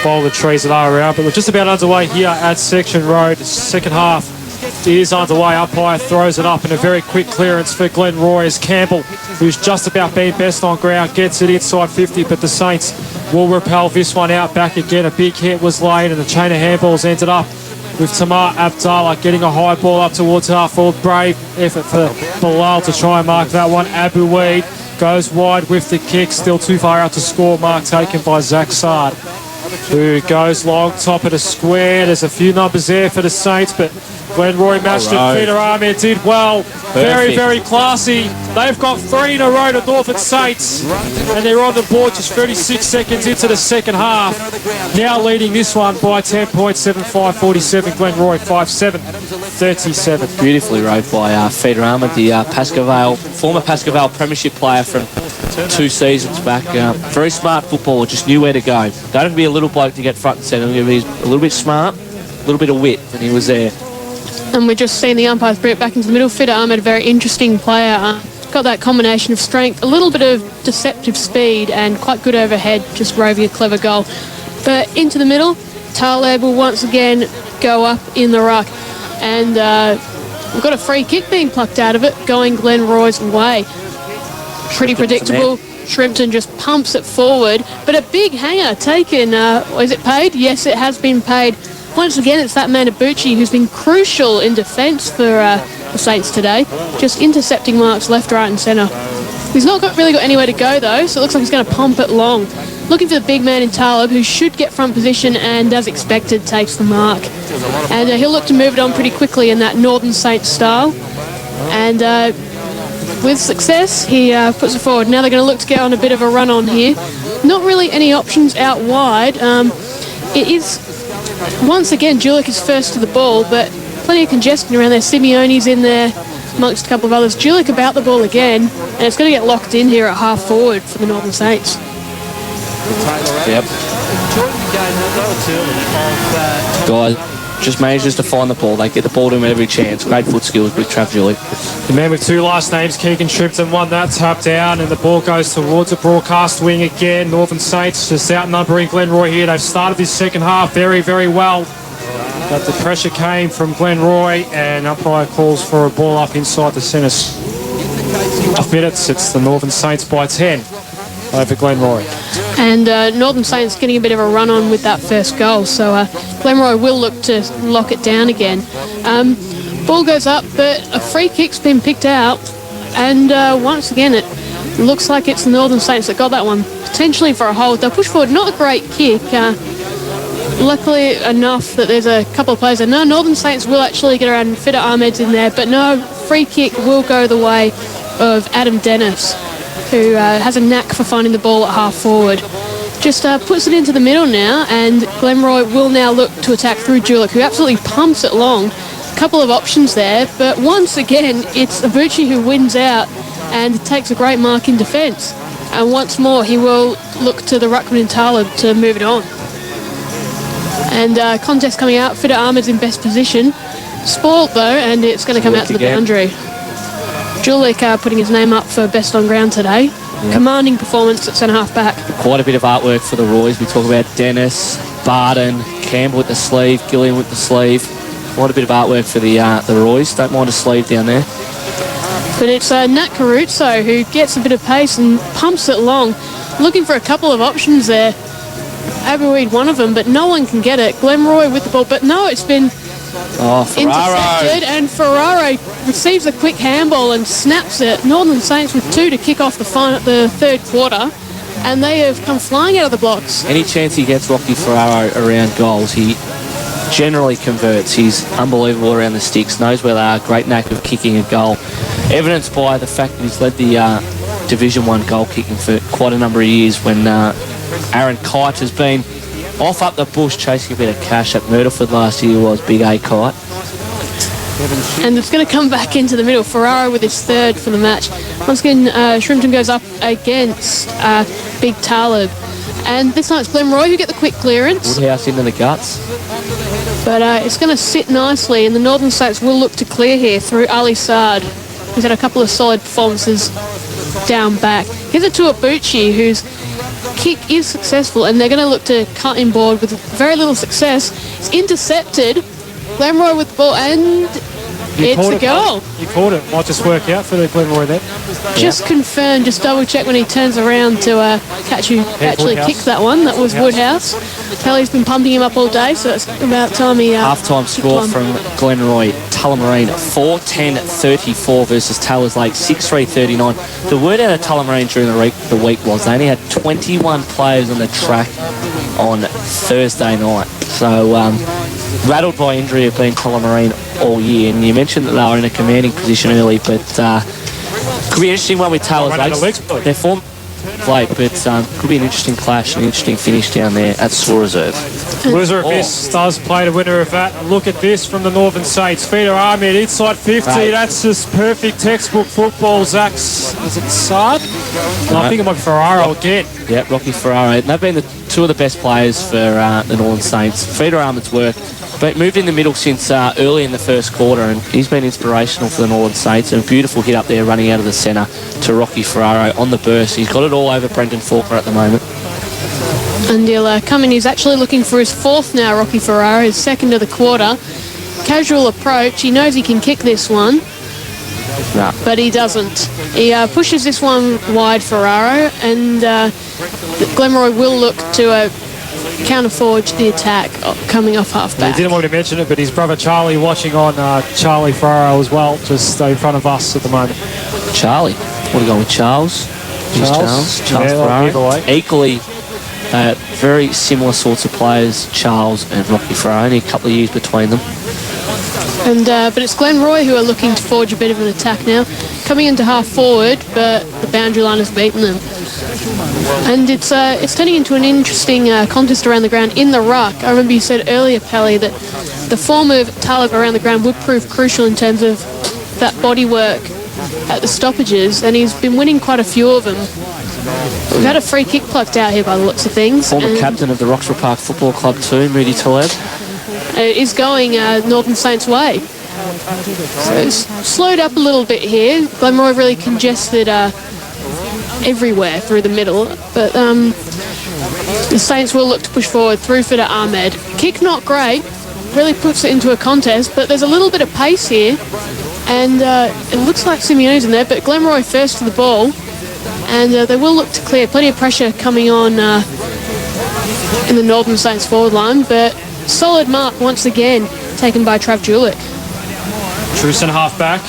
follow the trees that are around. But we're just about underway here at Section Road. Second half is underway. Umpire throws it up in a very quick clearance for Glenroy as Campbell, who's just about being best on ground, gets it inside 50, but the Saints will repel this one out back again. A big hit was laid and the chain of handballs ended up with Tamar Abdallah getting a high ball up towards half forward. Brave effort for Bilal to try and mark that one. Abu Weed goes wide with the kick, still too far out to score. Mark taken by Zach Sard, who goes long, top of the square. There's a few numbers there for the Saints, but Glenroy matched it. Peter Ahmed did well. Very, very classy. They've got 3 in a row to Northern Saints, and they're on the board just 36 seconds into the second half. Now leading this one by 10 points, 7-5-47. Glenroy 5-7-37. Beautifully rode by Peter Ahmed, the former Pascoe Vale Premiership player from 2 seasons back. Very smart footballer, just knew where to go. Don't have to be a little bloke to get front and centre. He's a little bit smart, a little bit of wit, and he was there. And we're just seeing the umpires bring it back into the middle. Peter Ahmed, a very interesting player. Got that combination of strength, a little bit of deceptive speed, and quite good overhead, just roving a clever goal. But into the middle, Taleb will once again go up in the ruck. And we've got a free kick being plucked out of it, going Glenroy's way. Pretty predictable. Shrimpton just pumps it forward, but a big hanger taken. Is it paid? Yes, it has been paid. Once again, it's that man Abuchi who's been crucial in defence for the Saints today, just intercepting marks left, right and centre. He's not really got anywhere to go though, so it looks like he's going to pump it long. Looking for the big man in Talib, who should get front position and, as expected, takes the mark. And he'll look to move it on pretty quickly in that Northern Saints style. And with success, he puts it forward. Now they're going to look to get on a bit of a run on here. Not really any options out wide. It is, once again, Julik is first to the ball, but plenty of congestion around there. Simeone's in there, amongst a couple of others. Julik about the ball again, and it's going to get locked in here at half forward for the Northern Saints. Yep. Guys, just manages to find the ball. They get the ball to him at every chance. Great foot skills with Trav Julik. The man with 2 last names, Keegan Shrimpton, won that tap down, and the ball goes towards the broadcast wing again. Northern Saints just outnumbering Glenroy here. They've started this second half very, very well, but the pressure came from Glenroy, and umpire calls for a ball up inside the centre. 5 minutes, it's the Northern Saints by 10 over Glenroy. And Northern Saints getting a bit of a run on with that first goal, so Glenroy will look to lock it down again. Ball goes up, but a free kick's been picked out, and once again it looks like it's the Northern Saints that got that one, potentially for a hold. They'll push forward, not a great kick. Luckily enough that there's a couple of players there. No, Northern Saints will actually get around. Fida Ahmed's in there, but no, free kick will go the way of Adam Dennis, who has a knack for finding the ball at half forward. Just puts it into the middle now, and Glenroy will now look to attack through Julik, who absolutely pumps it long. A couple of options there, but once again it's Abuchi who wins out and takes a great mark in defence. And once more he will look to the ruckman in Talib to move it on. And contest coming out, Fida Ahmed's in best position. Spoiled though, and it's going to come out to the boundary. Julik putting his name up for best on ground today. Yep. Commanding performance at centre half back. Quite a bit of artwork for the Roys. We talk about Dennis, Barden, Campbell with the sleeve, Gillian with the sleeve. Quite a bit of artwork for the Roys. Don't mind a sleeve down there. But it's Nat Caruso who gets a bit of pace and pumps it long. Looking for a couple of options there. Abuid one of them, but no one can get it. Glenroy with the ball, but no, it's been intercepted, and Ferraro receives a quick handball and snaps it. Northern Saints with 2 to kick off the third quarter, and they have come flying out of the blocks. Any chance he gets Rocky Ferraro around goals, he generally converts. He's unbelievable around the sticks, knows where they are, great knack of kicking a goal. Evidenced by the fact that he's led the Division 1 goal kicking for quite a number of years, when Aaron Kite has been off up the bush chasing a bit of cash at Myrtleford last year. Was Big A Kite. And it's going to come back into the middle. Ferraro with his third for the match. Once again, Shrimpton goes up against Big Talib. And this time it's Glenroy who get the quick clearance. Woodhouse into the guts. But it's going to sit nicely, and the Northern Saints will look to clear here through Ali Saad, who's had a couple of solid performances down back. Here's it to Abuchi, who's kick is successful, and they're going to look to cut him board with very little success. It's intercepted. Glenroy with the ball, and it's a goal. He caught it. Might just work out for the Glenroy there. Just confirm, just double check when he turns around to catch who actually Woodhouse. kicked that one. That was Woodhouse. Kelly's been pumping him up all day, so it's about time he... Half-time score one. from Glenroy, Tullamarine, 4-10-34 versus Towers Lake, 6-3-39. The word out of Tullamarine during the week was they only had 21 players on the track on Thursday night. So rattled by injury have been Tullamarine all year. And you mentioned that they were in a commanding position early, but could be an interesting one with Towers Lake. Their form late, but could be an interesting clash, an interesting finish down there at Swan Reserve. Loser of this does play the winner of that. Look at this from the Northern Saints. Feeder Ahmed inside 50. Right. That's just perfect textbook football. Zach's, is it Sard? No, I think it might be Ferraro again. Yeah, Rocky Ferraro. And they've been the two of the best players for the Northern Saints. Feeder Ahmed's work, but moved in the middle since early in the first quarter, and he's been inspirational for the Northern Saints. And a beautiful hit up there running out of the centre to Rocky Ferraro on the burst. He's got it all over Brendan Faulkner at the moment. And he'll come in. He's actually looking for his fourth now, Rocky Ferraro, his second of the quarter. Casual approach. He knows he can kick this one, but he doesn't. He pushes this one wide, Ferraro, and Glenroy will look to counter-forge the attack coming off half-back. He didn't want to mention it, but his brother Charlie watching on Charlie Ferraro as well, just in front of us at the moment. Charlie. Want to go with Charles? Charles Yeah, Ferraro. Equally, very similar sorts of players, Charles and Rocky Ferraro. Only a couple of years between them. And but it's Glenroy who are looking to forge a bit of an attack now. Coming into half forward, but the boundary line has beaten them. And it's turning into an interesting contest around the ground in the ruck. I remember you said earlier, Pelly, that the form of Talib around the ground would prove crucial in terms of that body work at the stoppages, and he's been winning quite a few of them. We've had a free kick plucked out here by the looks of things. Former captain of the Roxburgh Park Football Club too, Moody Taleb. It is going Northern Saints' way. So it's slowed up a little bit here. Glenroy really congested everywhere through the middle, but the Saints will look to push forward through for to Ahmed. Kick not great, really puts it into a contest, but there's a little bit of pace here, and it looks like Simeone's in there, but Glenroy first to the ball, and they will look to clear. Plenty of pressure coming on in the Northern Saints forward line, but solid mark once again taken by Trav Julick. True centre-half back.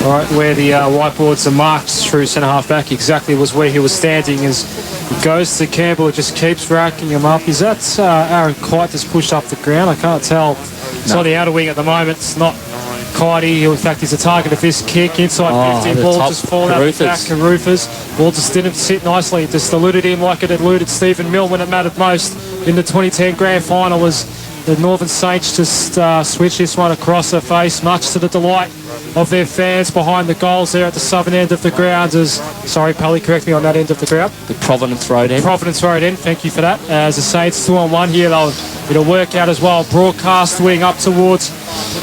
All right, where the whiteboards are marked, true centre-half back exactly was where he was standing as he goes to Campbell. It just keeps racking him up. Is that Aaron Kite that's pushed up the ground? I can't tell. It's on the outer wing at the moment. It's not Kitey. In fact, he's a target of this kick. Inside 50, ball just falling out the back. Carufas. Ball just didn't sit nicely. It just eluded him like it eluded Stephen Mill when it mattered most in the 2010 Grand Final, as the Northern Saints just switched this one across her face, much to the delight of their fans behind the goals there at the southern end of the ground. Sorry, Pally, correct me on that end of the ground. The Providence Road end. Providence Road end, thank you for that. As the Saints 2-on-1 here, it'll work out as well. Broadcast wing up towards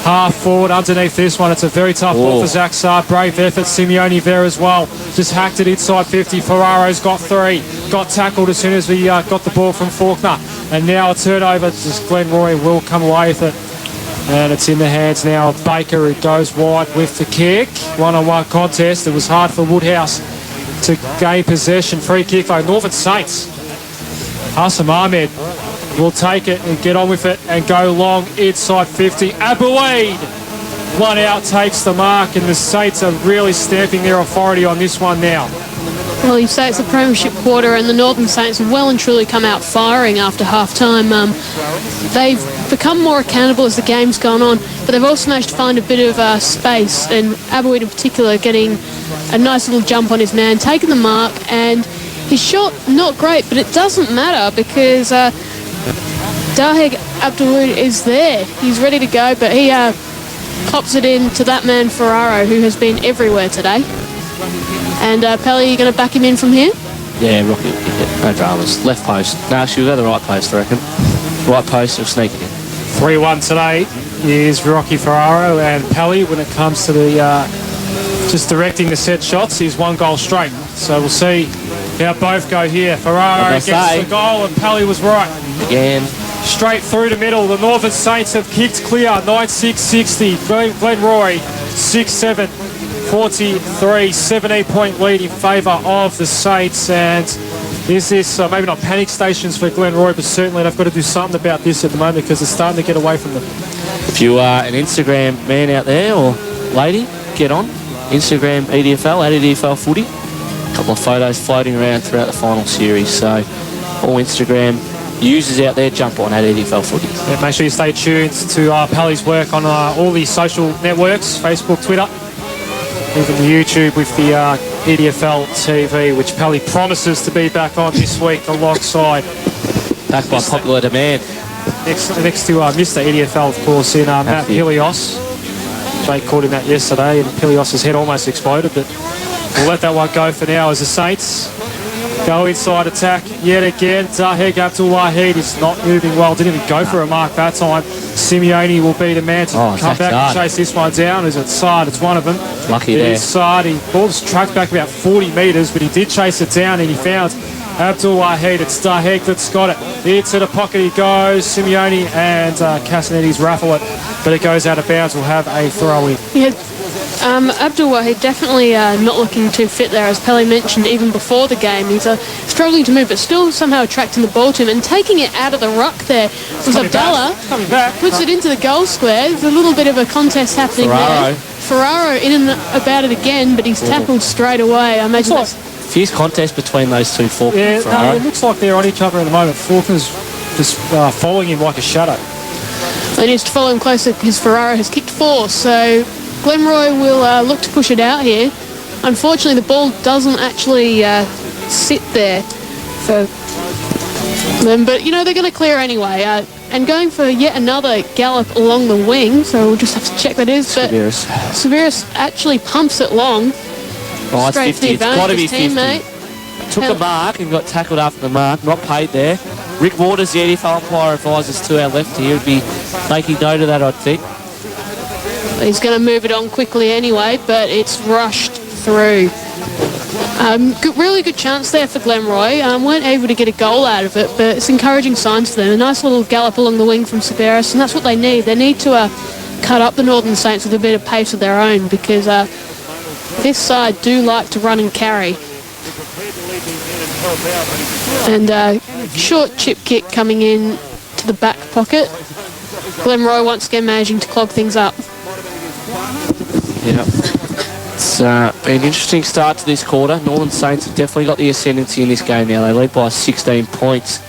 half forward underneath this one. It's a very tough ball for Zach Saad. Brave effort, Simeone there as well. Just hacked it inside 50. Ferraro's got 3. Got tackled as soon as we got the ball from Faulkner. And now a turnover. Just Glenroy will come away with it. And it's in the hands now of Baker, who goes wide with the kick. One-on-one contest. It was hard for Woodhouse to gain possession. Free kick by Northern Saints. Hassan Ahmed will take it and get on with it and go long inside 50. Abouid, one out, takes the mark, and the Saints are really stamping their authority on this one now. Well, you say it's a premiership quarter, and the Northern Saints have well and truly come out firing after half-time. They've become more accountable as the game's gone on, but they've also managed to find a bit of space, and Abouid in particular getting a nice little jump on his man, taking the mark, and his shot not great, but it doesn't matter because Daheg Abdulwood is there. He's ready to go, but he pops it in to that man Ferraro, who has been everywhere today. And Pelly, you going to back him in from here? Yeah, Rocky, no dramas. Left post. No, she'll go the right post, I reckon. Right post, he'll sneak it in. 3-1 today is Rocky Ferraro, and Pelly, when it comes to the just directing the set shots, he's 1 goal straight. So we'll see Now both go here. Ferraro gets the goal and Pally was right. Again. Straight through the middle. The Northern Saints have kicked clear. 9-6-60. Glenroy 6-7. 43. 17-point lead in favour of the Saints. And is this maybe not panic stations for Glenroy, but certainly they've got to do something about this at the moment because it's starting to get away from them. If you are an Instagram man out there or lady, get on. Instagram EDFL, at EDFL Footy. A couple of photos floating around throughout the final series. So all Instagram users out there, jump on at EDFL Footy. Yeah, make sure you stay tuned to Pally's work on all the social networks, Facebook, Twitter, even the YouTube with the EDFL TV, which Pally promises to be back on this week alongside. Back by popular demand. Next to Mr. EDFL, of course, in Matt Pilios. Jake called him that yesterday, and Pilios' head almost exploded, but we'll let that one go for now as the Saints go inside attack yet again. Zaheg Abdul-Wahid is not moving well. Didn't even go for a mark that time. Simeone will be the man to come back and chase this one down. Is it Sard? It's one of them. Lucky there. It is Sard. He ball's tracked back about 40 metres, but he did chase it down and he found Abdul-Wahid. It's Zaheg that's got it. Into the pocket he goes. Simeone and Casanetti's raffle it, but it goes out of bounds. We'll have a throw-in. Yeah. Abdul-Wahid definitely not looking too fit there, as Pele mentioned even before the game. He's struggling to move, but still somehow attracting the ball to him and taking it out of the ruck there was Abdallah. Puts it into the goal square. There's a little bit of a contest happening there. Ferraro in and about it again, but he's tackled straight away. I imagine that's... Fierce contest between those two, Faulkner and Ferraro. No, it looks like they're on each other at the moment. Faulkner's just following him like a shadow. He needs to follow him closer because Ferraro has kicked 4, so Glenroy will look to push it out here. Unfortunately, the ball doesn't actually sit there for them, but, you know, they're going to clear anyway. And going for yet another gallop along the wing, so we'll just have to check that is. But Severus actually pumps it long. Oh, it's 50. It's got to be 50. Teammate. Took a mark and got tackled after the mark. Not paid there. Rick Waters, the EDFL umpire, advises to our left. He would be taking note of that, I think. He's going to move it on quickly anyway, but it's rushed through. Really good chance there for Glenroy. Weren't able to get a goal out of it, but it's encouraging signs for them. A nice little gallop along the wing from Severus, and that's what they need. They need to cut up the Northern Saints with a bit of pace of their own, because this side do like to run and carry. And short chip kick coming in to the back pocket. Glenroy once again managing to clog things up. Yeah. It's been an interesting start to this quarter. Northern Saints have definitely got the ascendancy in this game now. They lead by 16 points.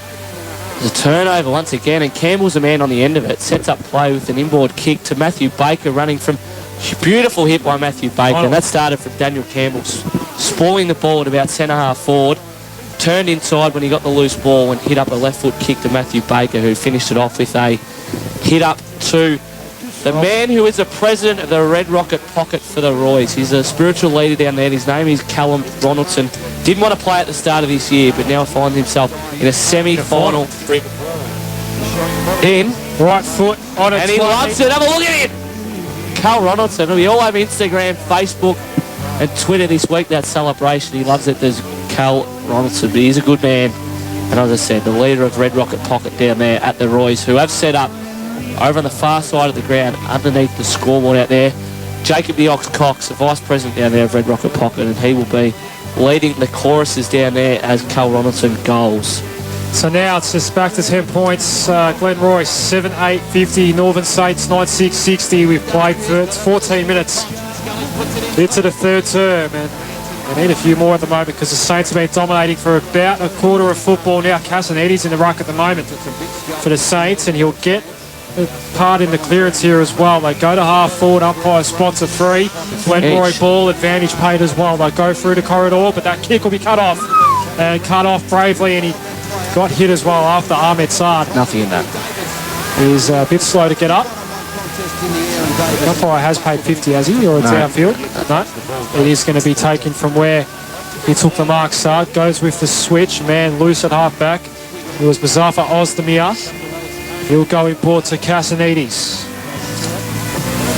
There's a turnover once again, and Campbell's the man on the end of it. Sets up play with an inboard kick to Matthew Baker, running from... Beautiful hit by Matthew Baker, and that started from Daniel Campbell, spoiling the ball at about centre-half forward. Turned inside when he got the loose ball and hit up a left-foot kick to Matthew Baker, who finished it off with a hit up to the man who is the president of the Red Rocket Pocket for the Roys. He's a spiritual leader down there. His name is Callum Ronaldson. Didn't want to play at the start of this year, but now finds himself in a semi-final. In. Right foot on it. And he loves it. Have a look at it. Cal Ronaldson. It'll be all over Instagram, Facebook and Twitter this week, that celebration. He loves it. There's Cal Ronaldson, but he's a good man. And as I said, the leader of Red Rocket Pocket down there at the Roys, who have set up over on the far side of the ground underneath the scoreboard out there. Jacob the Ox Cox, the vice president down there of Red Rocket Pocket, and he will be leading the choruses down there as Cal Ronaldson goals. So now it's just back to 10 points. Glenroy 7-8-50, Northern Saints 9-6-60. We've played for 14 minutes into the third term, and we need a few more at the moment because the Saints have been dominating for about a quarter of football now. Casanetti's in the ruck at the moment for the Saints, and he'll get a part in the clearance here as well. They go to half forward, umpire spots a free. Glenroy ball, advantage paid as well. They go through the corridor, but that kick will be cut off, and cut off bravely, and he got hit as well after Ahmed Sard. Nothing in that. He's a bit slow to get up. The umpire has paid 50, has he? Or it's outfield? No. It is going to be taken from where he took the mark. Sard goes with the switch. Man loose at half back. It was Muzaffar Ozdemir. He'll go in board to Casanetti's.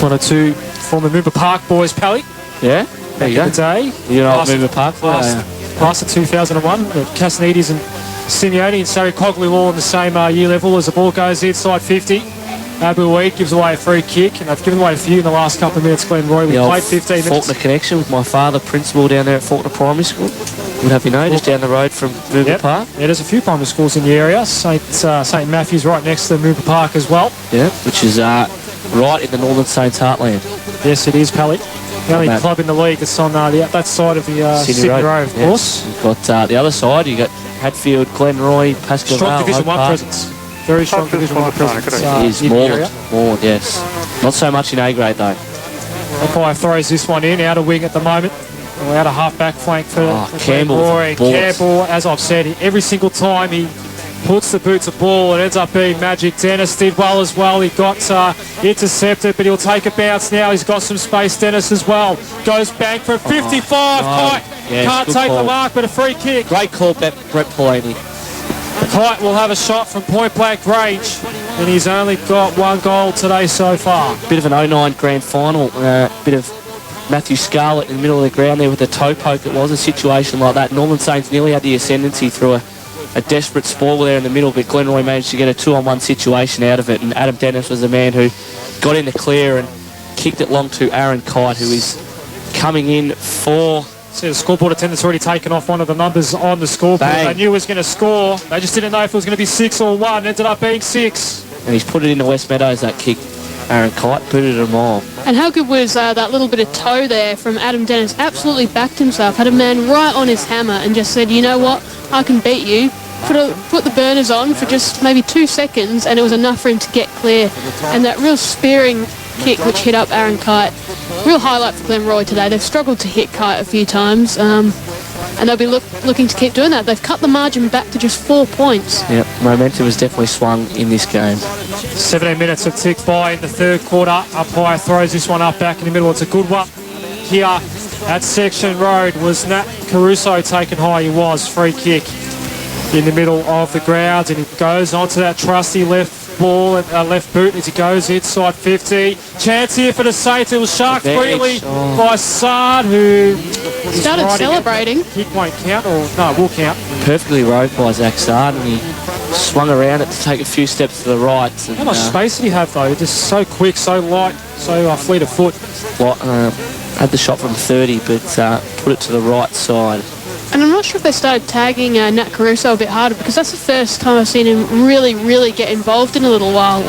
One or two former Moomba Park boys, Pally. Yeah? There you go. The day. You're not Moomba Park boys? class of 2001. The Casanidis and Simeone and Sarri Cogley all on the same year level as the ball goes inside 50. Abu Weed gives away a free kick, and they've given away a few in the last couple of minutes. Glenroy, we played 15 minutes. Faulkner connection with my father, principal down there at Faulkner Primary School. Would have you know, just down the road from Moomba Park. Yeah, there's a few primary schools in the area. St Matthew's right next to Moomba Park as well. Yeah, which is right in the Northern Saints heartland. Yes, it is, Pally. The only club in the league that's on that side of the Sydney Road, of course. You've got the other side, you've got Hatfield, Glenroy, Pascal. Strong Division 1 presence. Very strong Division 1 presence. It is Moreland, yes. Not so much in A grade though. Umpire throws this one in, out of wing at the moment. We're out of half-back flank for Campbell. Campbell, as I've said, every single time he puts the boot to ball, it ends up being magic. Dennis did well as well. He got intercepted, but he'll take a bounce now. He's got some space, Dennis, as well. Goes back for a 55. Kite can't take the mark, but a free kick. Great call, Brett Paulini. Kite will have a shot from point-blank range, and he's only got one goal today so far. Bit of an 09 grand final, bit of Matthew Scarlett in the middle of the ground there with a toe poke. It was a situation like that. Northern Saints nearly had the ascendancy through a desperate spoil there in the middle, but Glenroy managed to get a 2-on-1 situation out of it, and Adam Dennis was the man who got in the clear and kicked it long to Aaron Kite, who is coming in for... See, the scoreboard attendant's already taken off one of the numbers on the scoreboard. Bang. They knew he was going to score. They just didn't know if it was going to be 6 or 1. It ended up being 6. And he's put it into West Meadows, that kick. Aaron Kite put it a mile. And how good was that little bit of toe there from Adam Dennis? Absolutely backed himself, had a man right on his hammer and just said, you know what, I can beat you. Put the burners on for just maybe 2 seconds, and it was enough for him to get clear. And that real spearing kick which hit up Aaron Kite, real highlight for Glenroy today. They've struggled to hit Kite a few times, and they'll be looking to keep doing that. They've cut the margin back to just 4 points. Yep, momentum has definitely swung in this game. 17 minutes have ticked by in the third quarter. Umpire throws this one up back in the middle. It's a good one. Here at Section Road was Nat Caruso taken high. He was. Free kick in the middle of the ground, and he goes onto that trusty left ball and left boot as he goes inside 50. Chance here for the Saints. It was sharked freely by Sard, who started celebrating. Kick won't count, or no, it will count. Perfectly rode by Zach Sard, and he swung around it to take a few steps to the right. And, how much space did he have though? Just so quick, so light, so fleet of foot. Had the shot from 30, but put it to the right side. And I'm not sure if they started tagging Nat Caruso a bit harder, because that's the first time I've seen him really get involved in a little while.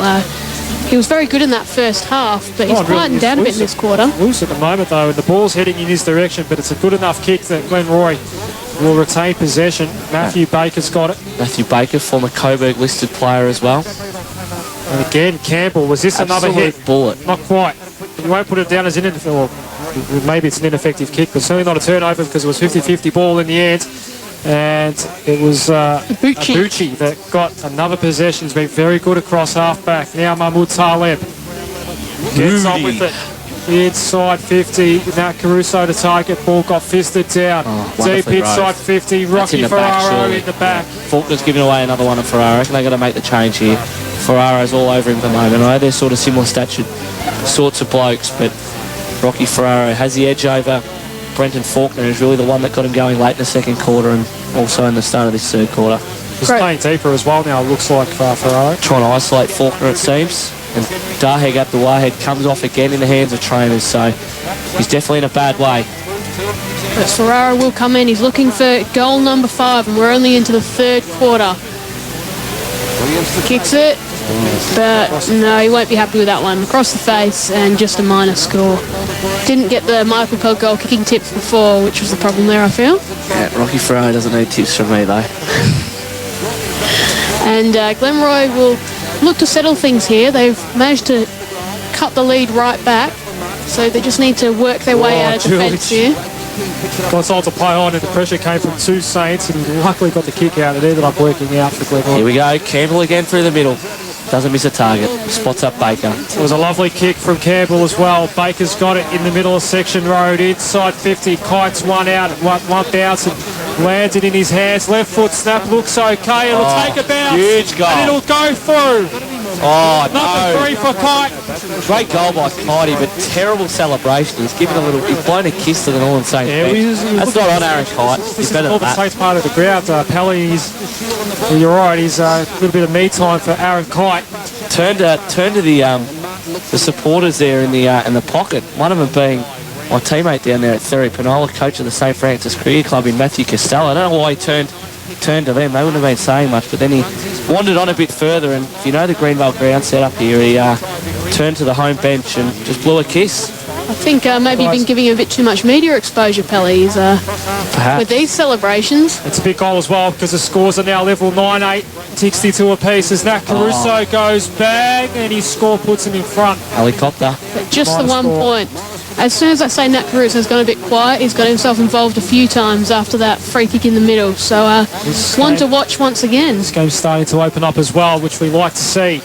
He was very good in that first half, but he's quietened down a bit in this quarter. Loose at the moment though, and the ball's heading in his direction, but it's a good enough kick that Glenroy will retain possession. Matthew Baker's got it. Matthew Baker, former Coburg listed player as well. And again, Campbell, was this another hit? Bullet. Not quite. You won't put it down as an maybe it's an ineffective kick, but certainly not a turnover, because it was 50-50 ball in the end. And it was Abuchi that got another possession. He's been very good across half-back. Now Mahmoud Taleb gets on with it. Inside 50, Nat Caruso to target. Ball got fisted down. Deep inside 50, Rocky Ferraro in the back. Faulkner's giving away another one of Ferraro. I reckon they've got to make the change here. Ferraro's all over him at the moment. I know they're sort of similar statured sorts of blokes, but Rocky Ferraro has the edge over Brenton Faulkner, who's really the one that got him going late in the second quarter and also in the start of this third quarter. He's playing deeper as well now, it looks like, Ferraro. Trying to isolate Faulkner, it seems. And Daheg Abdulwahed comes off again in the hands of trainers, so he's definitely in a bad way. But Ferraro will come in. He's looking for goal number 5, and we're only into the third quarter. Kicks it, but no, he won't be happy with that one. Across the face, and just a minor score. Didn't get the Michael Pell goal kicking tips before, which was the problem there, I feel. Yeah, Rocky Ferraro doesn't need tips from me, though. And Glenroy will look to settle things here. They've managed to cut the lead right back, so they just need to work their way out of defence here. Got to play on, and the pressure came from 2 Saints, and he luckily got the kick out. It ended up working out for Glenroy. Here we go, Campbell again through the middle. Doesn't miss a target. Spots up Baker. It was a lovely kick from Campbell as well. Baker's got it in the middle of Section Road, inside 50. Kites one out, one bounce, and Landed in his hands. Left foot snap looks okay. It'll take a bounce. Huge goal. And it'll go through. Oh, Number 3 for Kite. Great goal by Kitey, but terrible celebration. He's blown a kiss to the Northern Saints. Yeah, That's not on Aaron Kite. This He's is the better than Northern that. Saints part of the ground. Pelly, you're right, he's a little bit of me time for Aaron Kite. Turn to the supporters there in the pocket. One of them being my teammate down there at Therry Penola, coach of the St Francis Cricket Club in Matthew Costello. I don't know why he turned to them. They wouldn't have been saying much, but then he wandered on a bit further, and if you know the Greenvale ground setup here, he turned to the home bench and just blew a kiss. I think maybe you've been giving him a bit too much media exposure, Pellies, Perhaps. with these celebrations. It's a big goal as well because the scores are now level 9-8, 62 apiece as Nat Caruso goes bang and his score puts him in front. Helicopter. But just the Minus 1 4. point. As soon as I say Nat Caruso's gone a bit quiet, he's got himself involved a few times after that free kick in the middle. So one to watch once again. This game's starting to open up as well, which we like to see,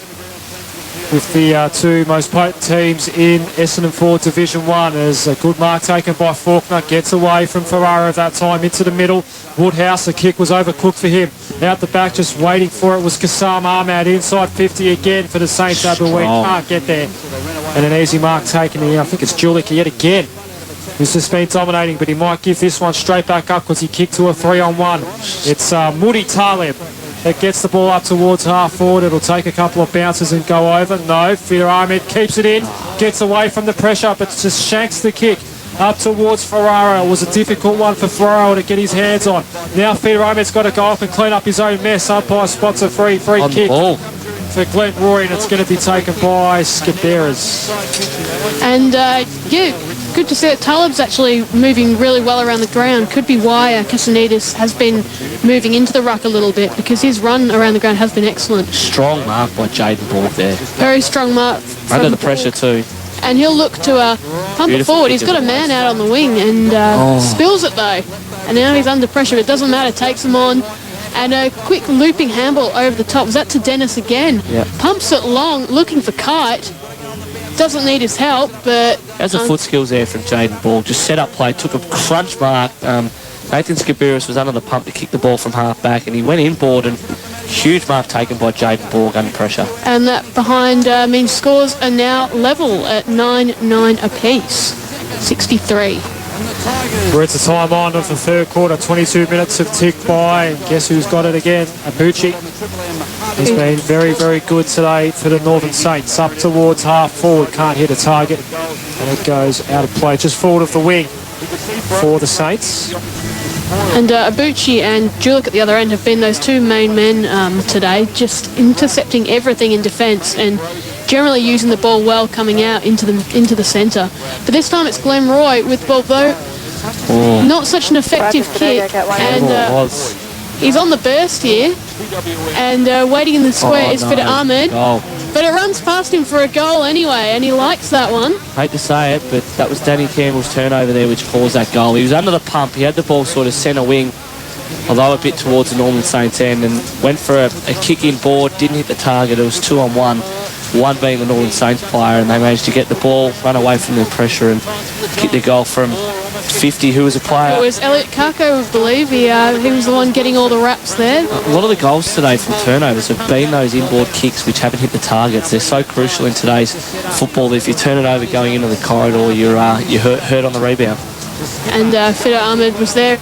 with the two most potent teams in Essendon 4 Division 1, as a good mark taken by Faulkner, gets away from Ferrara that time into the middle. Woodhouse, the kick was overcooked for him. Out the back, just waiting for it, was Kassam Ahmad, inside 50 again for the Saints. Abuween can't get there. And an easy mark taken here. I think it's Julik yet again, who's just been dominating, but he might give this one straight back up because he kicked to a 3-on-1. It's Moody Talib that gets the ball up towards half forward. It'll take a couple of bounces and go over. No, Fida Ahmed keeps it in, gets away from the pressure, but just shanks the kick up towards Ferraro. It was a difficult one for Ferraro to get his hands on. Now Fida Ahmed's got to go up and clean up his own mess. Umpire spots a free On the kick ball. for Glenroy, and it's going to be taken by Scaberas. And good to see that Talib's actually moving really well around the ground. Could be why Casanidis has been moving into the ruck a little bit, because his run around the ground has been excellent. Strong mark by Jaden Borg there. Very strong mark. Under the pressure too. And he'll look to pump it Beautiful forward. He's kick got a as man out on the wing and spills it though. And now he's under pressure, but it doesn't matter. Takes him on. And a quick looping handball over the top. Was that to Dennis again? Yep. Pumps it long, looking for Kite. Doesn't need his help, but... There's a foot skills there from Jaden Ball. Just set up play, took a crunch mark. Nathan Skibiris was under the pump to kick the ball from half back, and he went inboard, and huge mark taken by Jaden Borg under pressure. And that behind means scores are now level at 9-9 apiece. 63. We're at the time on of the third quarter. 22 minutes have ticked by, and guess who's got it again? Abuchi. He's been very, very good today for the Northern Saints. Up towards half forward, can't hit a target, and it goes out of play. Just forward of the wing for the Saints. And Abuchi and Julik at the other end have been those two main men today, just intercepting everything in defence and generally using the ball well coming out into the centre. But this time it's Glenroy with ball, though not such an effective kick. And he's on the burst here, and waiting in the square is Fida Ahmed. But it runs past him for a goal anyway, and he likes that one. Hate to say it, but that was Danny Campbell's turnover there which caused that goal. He was under the pump. He had the ball sort of centre wing, although a bit towards the Northern Saints end, and went for a kick in board, didn't hit the target. It was 2-on-1, one being the Northern Saints player, and they managed to get the ball, run away from the pressure, and kick the goal from 50. Who was a player? It was Elliot Kako, I believe. He was the one getting all the raps there. A lot of the goals today from turnovers have been those inboard kicks which haven't hit the targets. They're so crucial in today's football that if you turn it over going into the corridor, you're hurt on the rebound. And Fida Ahmed was there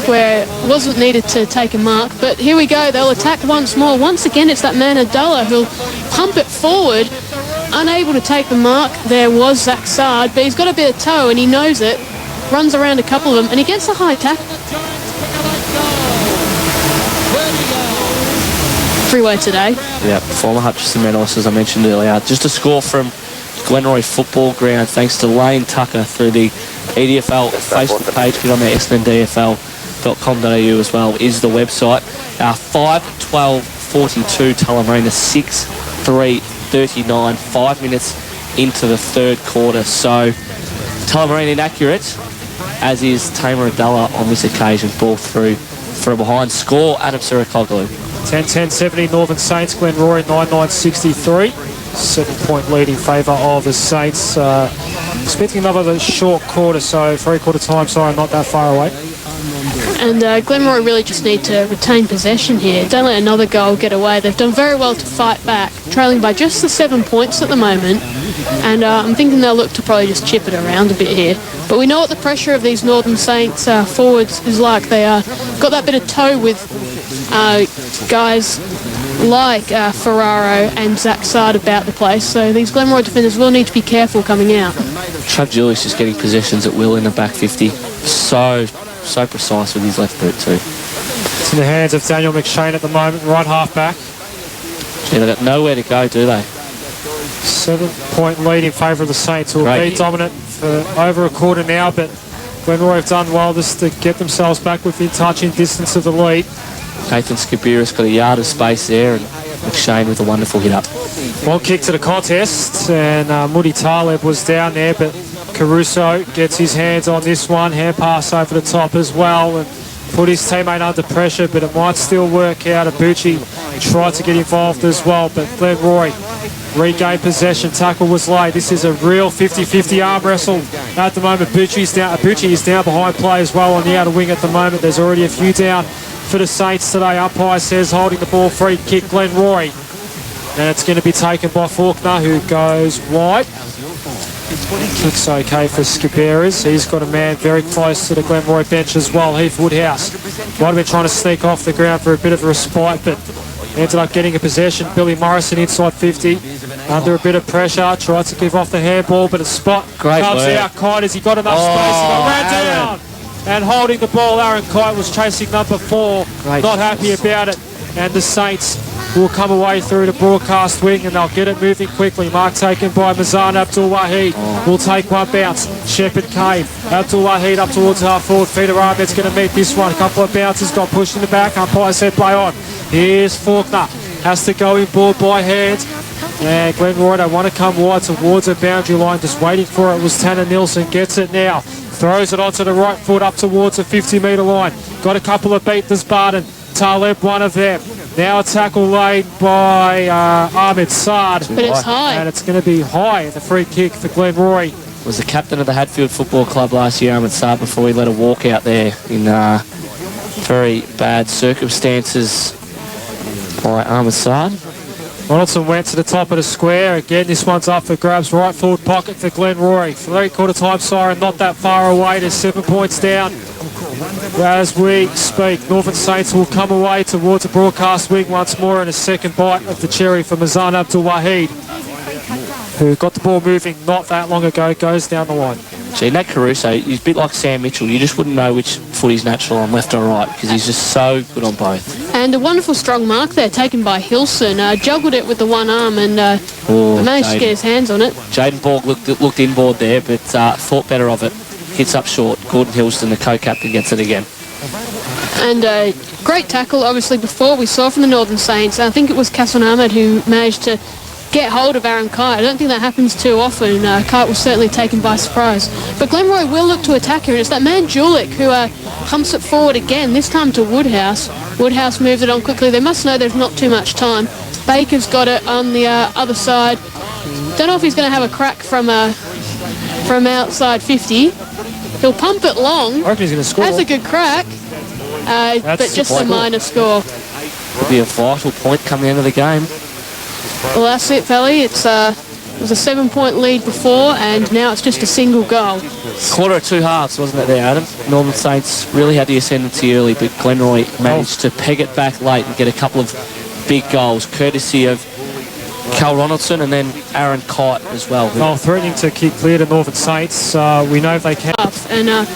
where it wasn't needed to take a mark. But here we go. They'll attack once more. Once again, it's that man Adullah who'll pump it forward. Unable to take the mark, there was Zach Sard, but he's got a bit of toe and he knows it. Runs around a couple of them, and he gets a high tackle. Freeway today. Yeah, former Hutchison medalist, as I mentioned earlier. Just a score from Glenroy Football Ground, thanks to Lane Tucker through the EDFL Facebook page. Get on there, essendondfl.com.au as well is the website. 5:12:42 Tullamarina, 6:3:39, 5 minutes into the third quarter. So Tullamarina inaccurate, as is Tamer Adullah on this occasion. Ball through from behind. Score, Adam Sirikoglu. 10-10-70 Northern Saints. Glenroy 9-9-63. 7-point lead in favour of the Saints. Expecting another short quarter, so three-quarter time, sorry, not that far away. And Glenroy really just need to retain possession here. Don't let another goal get away. They've done very well to fight back, trailing by just the 7 points at the moment. And I'm thinking they'll look to probably just chip it around a bit here. But we know what the pressure of these Northern Saints forwards is like. They got that bit of toe with guys like Ferraro and Zach Sard about the place. So these Glenroy defenders will need to be careful coming out. Trav Julius just getting possessions at will in the back 50. So precise with his left boot too. It's in the hands of Daniel McShane at the moment, right half back. Gee, they've got nowhere to go, do they? 7-point lead in favour of the Saints, who will be dominant for over a quarter now, but Glenroy have done well just to get themselves back within touching distance of the lead. Nathan Skibiris got a yard of space there, and McShane with a wonderful hit up. One kick to the contest, and Moody Taleb was down there, but Caruso gets his hands on this one, hand pass over the top as well, and put his teammate under pressure, but it might still work out. Abuchi tried to get involved as well, but Glenroy regained possession. Tackle was laid. This is a real 50-50 arm wrestle at the moment. Abuchi is down behind play as well on the outer wing at the moment. There's already a few down for the Saints today. Umpire says holding the ball, free kick Glenroy. And it's going to be taken by Faulkner, who goes wide. Looks okay for Skiberas. He's got a man very close to the Glenroy bench as well, Heath Woodhouse. Might have been trying to sneak off the ground for a bit of a respite, but ended up getting a possession. Billy Morrison inside 50, under a bit of pressure, tried to give off the handball, but a spot comes out. Kite, has he got enough space? He got ran down. And holding the ball, Aaron Kite was chasing number 4. Not happy about it. And the Saints will come away through the broadcast wing, and they'll get it moving quickly. Mark taken by Mazan Abdul Wahid. Will take one bounce. Shepherd came. Abdul Wahid up towards half forward. Feeder Ahmed's going to meet this one. A couple of bounces, got pushed in the back. Umpire said play on. Here's Faulkner. Has to go inboard by hand. And Glenroy, they want to come wide towards the boundary line. Just waiting for it was Tanner Nielsen. Gets it now. Throws it onto the right foot up towards the 50-metre line. Got a couple of beaters, Barden. Taleb, one of them. Now a tackle laid by Ahmed Sard. But it's high. And it's going to be high at the free kick for Glenroy. Was the captain of the Hadfield Football Club last year, Ahmed Sard, before he let a walk out there in very bad circumstances by Ahmed Sard. Donaldson went to the top of the square. Again, this one's up for grabs. Right forward pocket for Glenroy. 3/4 time siren, not that far away. There's 7 points down. As we speak, Northern Saints will come away towards the broadcast wing once more, and a second bite of the cherry for Mazan Abdul Wahid, who got the ball moving not that long ago, goes down the line. Gee, Nat Caruso, he's a bit like Sam Mitchell. You just wouldn't know which foot he's natural on, left or right, because he's just so good on both. And a wonderful strong mark there taken by Hilson. Juggled it with the one arm and managed to get his hands on it. Jaden Borg looked inboard there, but thought better of it. Hits up short. Gordon Hilson, the co-captain, gets it again. And great tackle, obviously, before we saw from the Northern Saints. I think it was Kassan Ahmed who managed to get hold of Aaron Kite. I don't think that happens too often. Kite was certainly taken by surprise. But Glenroy will look to attack here, and it's that man Julik who humps it forward again, this time to Woodhouse. Woodhouse moves it on quickly. They must know there's not too much time. Baker's got it on the other side. Don't know if he's going to have a crack from outside 50. He'll pump it long. I reckon he's going to score. Has a good crack, but just a minor score. Could be a vital point coming into the game. Well, that's it, Felly. It was a 7-point lead before, and now it's just a single goal. Quarter of 2 halves, wasn't it there, Adam? Northern Saints really had the ascendancy early, but Glenroy managed to peg it back late and get a couple of big goals, courtesy of Cal Ronaldson and then Aaron Kite as well. Well, threatening to kick clear to Northern Saints. We know if they can. And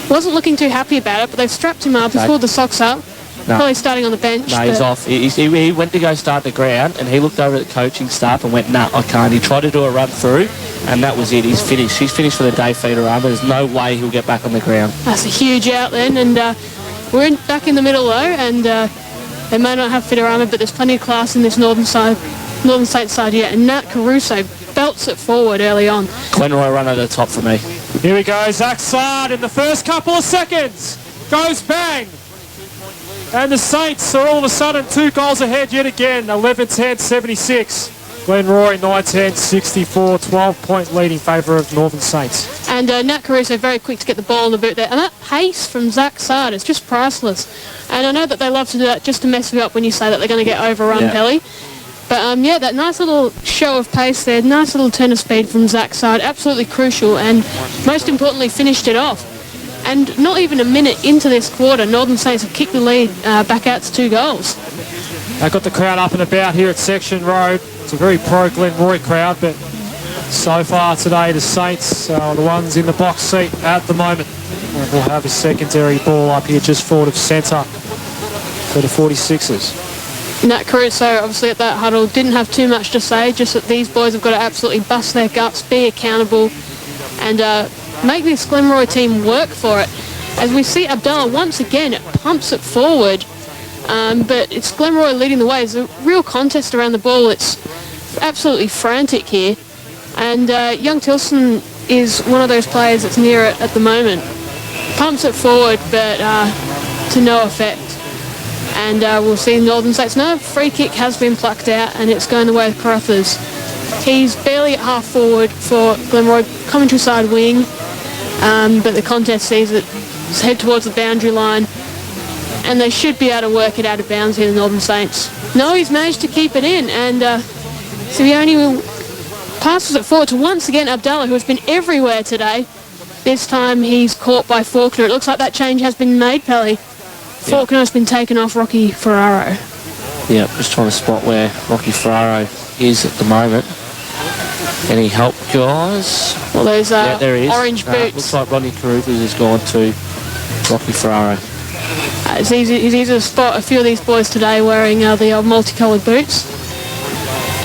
wasn't looking too happy about it, but they've strapped him up. He's pulled the socks up. No. Probably starting on the bench. No, he's off. He went to go start the ground, and he looked over at the coaching staff and went, nah, I can't. He tried to do a run through, and that was it. He's finished. He's finished for the day, Feeder Armour. There's no way he'll get back on the ground. That's a huge out then, and we're back in the middle though, and they may not have Feeder Armour, but there's plenty of class in this Northern Saints side yet, and Nat Caruso belts it forward early on. Glenroy run over the top for me. Here we go, Zach Sard in the first couple of seconds. Goes bang. And the Saints are all of a sudden 2 goals ahead yet again, 11-10, 76. Glenroy 9-10, 64, 12-point lead in favour of Northern Saints. And Nat Caruso very quick to get the ball in the boot there. And that pace from Zach Sard is just priceless. And I know that they love to do that just to mess you up when you say that they're going to get overrun, Pelly. But, that nice little show of pace there, nice little turn of speed from Zach Sard, absolutely crucial, and most importantly, finished it off. And not even a minute into this quarter, Northern Saints have kicked the lead back out to 2 goals. They've got the crowd up and about here at Section Road. It's a very pro-Glenroy crowd, but so far today the Saints are the ones in the box seat at the moment. And we'll have a secondary ball up here just forward of centre for the 46ers. Nat Caruso, obviously at that huddle, didn't have too much to say, just that these boys have got to absolutely bust their guts, be accountable, and make this Glenroy team work for it. As we see Abdallah once again pumps it forward, but it's Glenroy leading the way. It's a real contest around the ball. It's absolutely frantic here. And young Tilson is one of those players that's near it at the moment. Pumps it forward, but to no effect. And we'll see Northern Saints. No, free kick has been plucked out, and it's going the way of Carruthers. He's barely at half forward for Glenroy, commentary side wing, but the contest sees it head towards the boundary line, and they should be able to work it out of bounds here, the Northern Saints. No, he's managed to keep it in, and Simeone passes it forward to once again Abdallah, who has been everywhere today. This time he's caught by Faulkner. It looks like that change has been made, Pelly. Faulkner has been taken off Rocky Ferraro. Yeah, just trying to spot where Rocky Ferraro is at the moment. Any help, guys? Well, there's there he is. orange boots. Looks like Rodney Carruthers has gone to Rocky Ferraro. It's easy to spot a few of these boys today wearing the old multicoloured boots.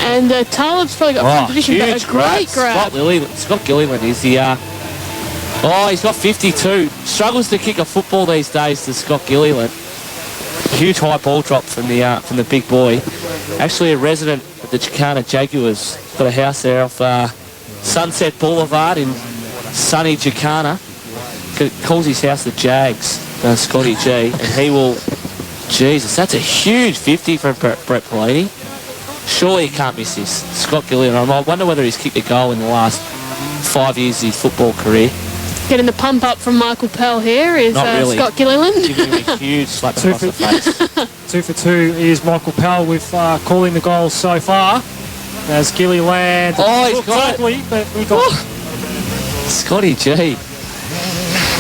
And Talib's probably got position, but a great grab. Scott Gilliland is the... he's got 52. Struggles to kick a football these days, to Scott Gilliland. Huge high ball drop from the big boy. Actually a resident of the Chicana Jaguars. Got a house there off Sunset Boulevard in sunny Chicana. Calls his house the Jags, Scotty G. And he will... Jesus, that's a huge 50 from Brett Pelini. Surely you can't miss this. Scott Gilliland. I wonder whether he's kicked a goal in the last 5 years of his football career. Getting the pump up from Michael Pell here is really. Scott Gilliland. Giving him a huge slap across the face. 2 for 2 is Michael Pell with calling the goals so far. As Gilliland... he's got it. But he got Scotty G.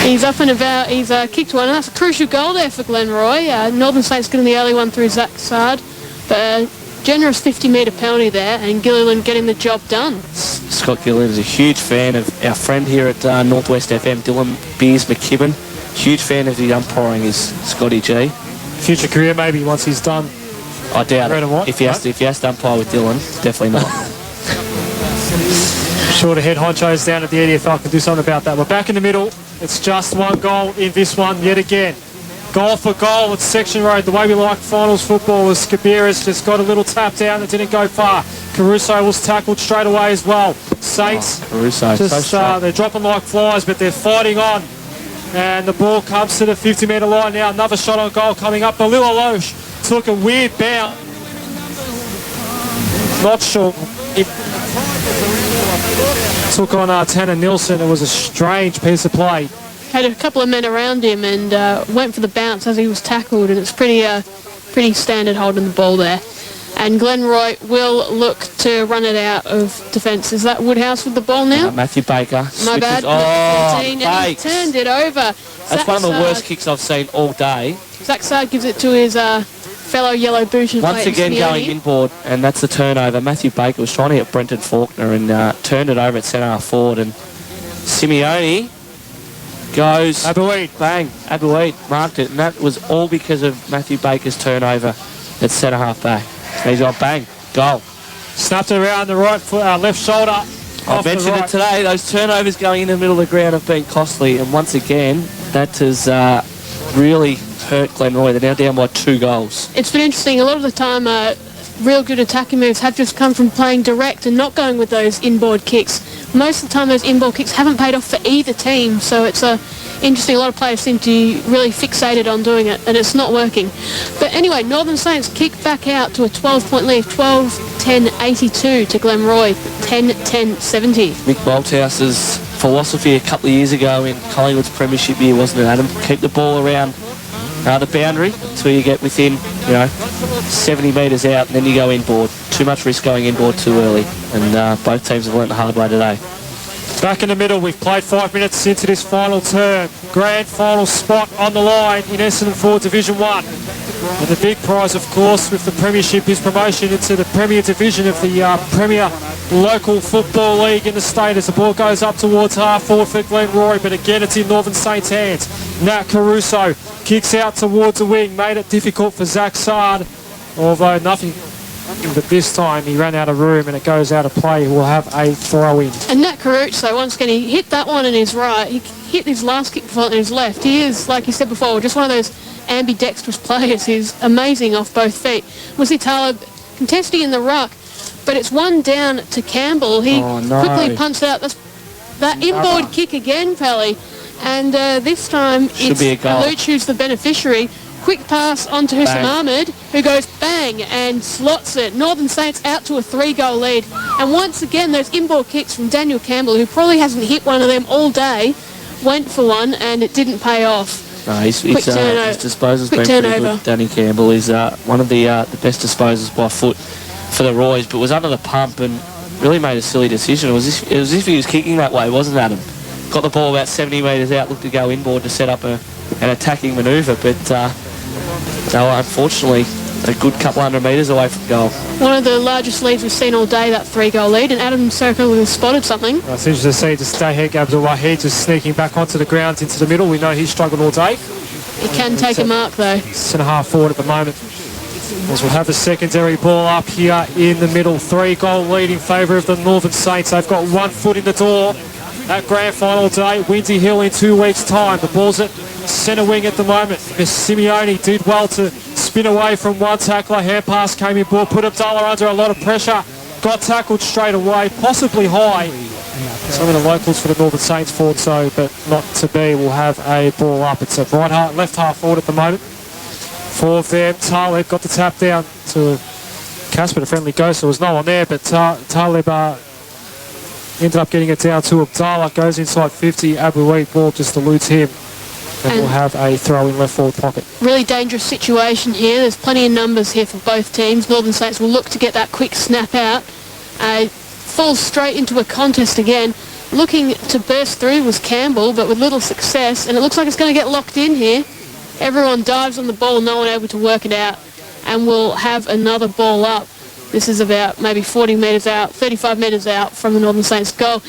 He's up and about. He's kicked one. And that's a crucial goal there for Glenroy. Northern State's getting the early one through Zach Sard. But generous 50-metre penalty there, and Gilliland getting the job done. Scott Gilliland is a huge fan of our friend here at Northwest FM, Dylan Beers McKibben. Huge fan of the umpiring is Scotty G. Future career maybe once he's done. I doubt Red it. and white, If he has to umpire with Dylan, definitely not. Sure, the head honchos down at the EDFL can do something about that. We're back in the middle. It's just one goal in this one yet again. Goal for goal at Section Road. The way we like finals football is Skabiras just got a little tap down that didn't go far. Caruso was tackled straight away as well. Saints, Caruso, just, so they're dropping like flies, but they're fighting on. And the ball comes to the 50-metre line now. Another shot on goal coming up. Balila Loesch took a weird bounce. Not sure. It took on Tanner Nilsson. It was a strange piece of play. Had a couple of men around him and went for the bounce as he was tackled, and it's pretty standard holding the ball there. And Glenroy will look to run it out of defence. Is that Woodhouse with the ball now? Matthew Baker. My bad. Oh, 14, and he turned it over. That's one of the worst kicks I've seen all day. Zach Sard gives it to his fellow yellow booted. Once again going inboard, and that's the turnover. Matthew Baker was trying to hit Brenton Faulkner and turned it over at centre half forward, and Simeone goes... Abuid. Bang. Abuid marked it, and that was all because of Matthew Baker's turnover at centre half back. He's got bang. Goal. Snapped it around the right foot, left shoulder. I mentioned it today. Those turnovers going in the middle of the ground have been costly, and once again, that has really hurt Glenroy. They're now down by 2 goals. It's been interesting. A lot of the time, real good attacking moves have just come from playing direct and not going with those inboard kicks. Most of the time, those inboard kicks haven't paid off for either team, so it's interesting. A lot of players seem to be really fixated on doing it, and it's not working. But anyway, Northern Saints kick back out to a 12-point lead, 12-10-82 to Glenroy, 10-10-70. Mick Bolthouse's philosophy a couple of years ago in Collingwood's premiership year, wasn't it, Adam? Keep the ball around the boundary until you get within, 70 metres out, and then you go inboard. Too much risk going inboard too early, and both teams have learnt the hard way today. Back in the middle, we've played 5 minutes into this final term. Grand final spot on the line in Essendon for Division 1. And the big prize, of course, with the premiership is promotion into the Premier Division of the Premier Local Football League in the state as the ball goes up towards half forward for Glenroy, but again it's in Northern Saints' hands. Nat Caruso kicks out towards the wing, made it difficult for Zach Sard, although nothing. But this time he ran out of room and it goes out of play. He will have a throw-in. And Nat Caruso, once again, he hit that one in his right. He hit his last kick before in his left. He is, like you said before, just one of those ambidextrous players. He's amazing off both feet. Musi Talib contesting in the ruck, but it's one down to Campbell. He quickly punts out that inboard kick again, Pally. And this time it's Aluch who's the beneficiary. Quick pass onto Husam Ahmed, who goes bang and slots it. Northern Saints out to a 3-goal lead. And once again, those inboard kicks from Daniel Campbell, who probably hasn't hit one of them all day, went for one and it didn't pay off. No, his disposals been pretty good. Danny Campbell is one of the best disposals by foot for the Roys, but was under the pump and really made a silly decision. It was as if he was kicking that way, wasn't Adam? Got the ball about 70 metres out, looked to go inboard to set up an attacking manoeuvre, but they were unfortunately a good couple hundred metres away from goal. One of the largest leads we've seen all day, that 3-goal lead, and Adam Circle has spotted something. It's interesting to see just Dahek Abdul Wahid just sneaking back onto the ground into the middle. We know he's struggled all day. He can take a mark though. Centre-half forward at the moment. As we'll have a secondary ball up here in the middle. 3-goal lead in favour of the Northern Saints. They've got 1 foot in the door. That grand final day, Windy Hill in 2 weeks' time. The ball's at centre wing at the moment. Miss Simeone did well to spin away from one tackler. Hand pass came in ball, put Abdullah under a lot of pressure. Got tackled straight away, possibly high. Some of the locals for the Northern Saints thought so, but not to be. We'll have a ball up. It's a left half forward at the moment. 4 of them. Talib got the tap down to Casper, the friendly ghost. There was no one there, but Talib ended up getting it down to Abdallah. Goes inside 50. Abu Eid ball just eludes him. And we'll have a throw in left forward pocket. Really dangerous situation here. There's plenty of numbers here for both teams. Northern Saints will look to get that quick snap out. Falls straight into a contest again. Looking to burst through was Campbell, but with little success. And it looks like it's going to get locked in here. Everyone dives on the ball, no one able to work it out. And we'll have another ball up. This is about maybe 40 metres out, 35 metres out from the Northern Saints goal.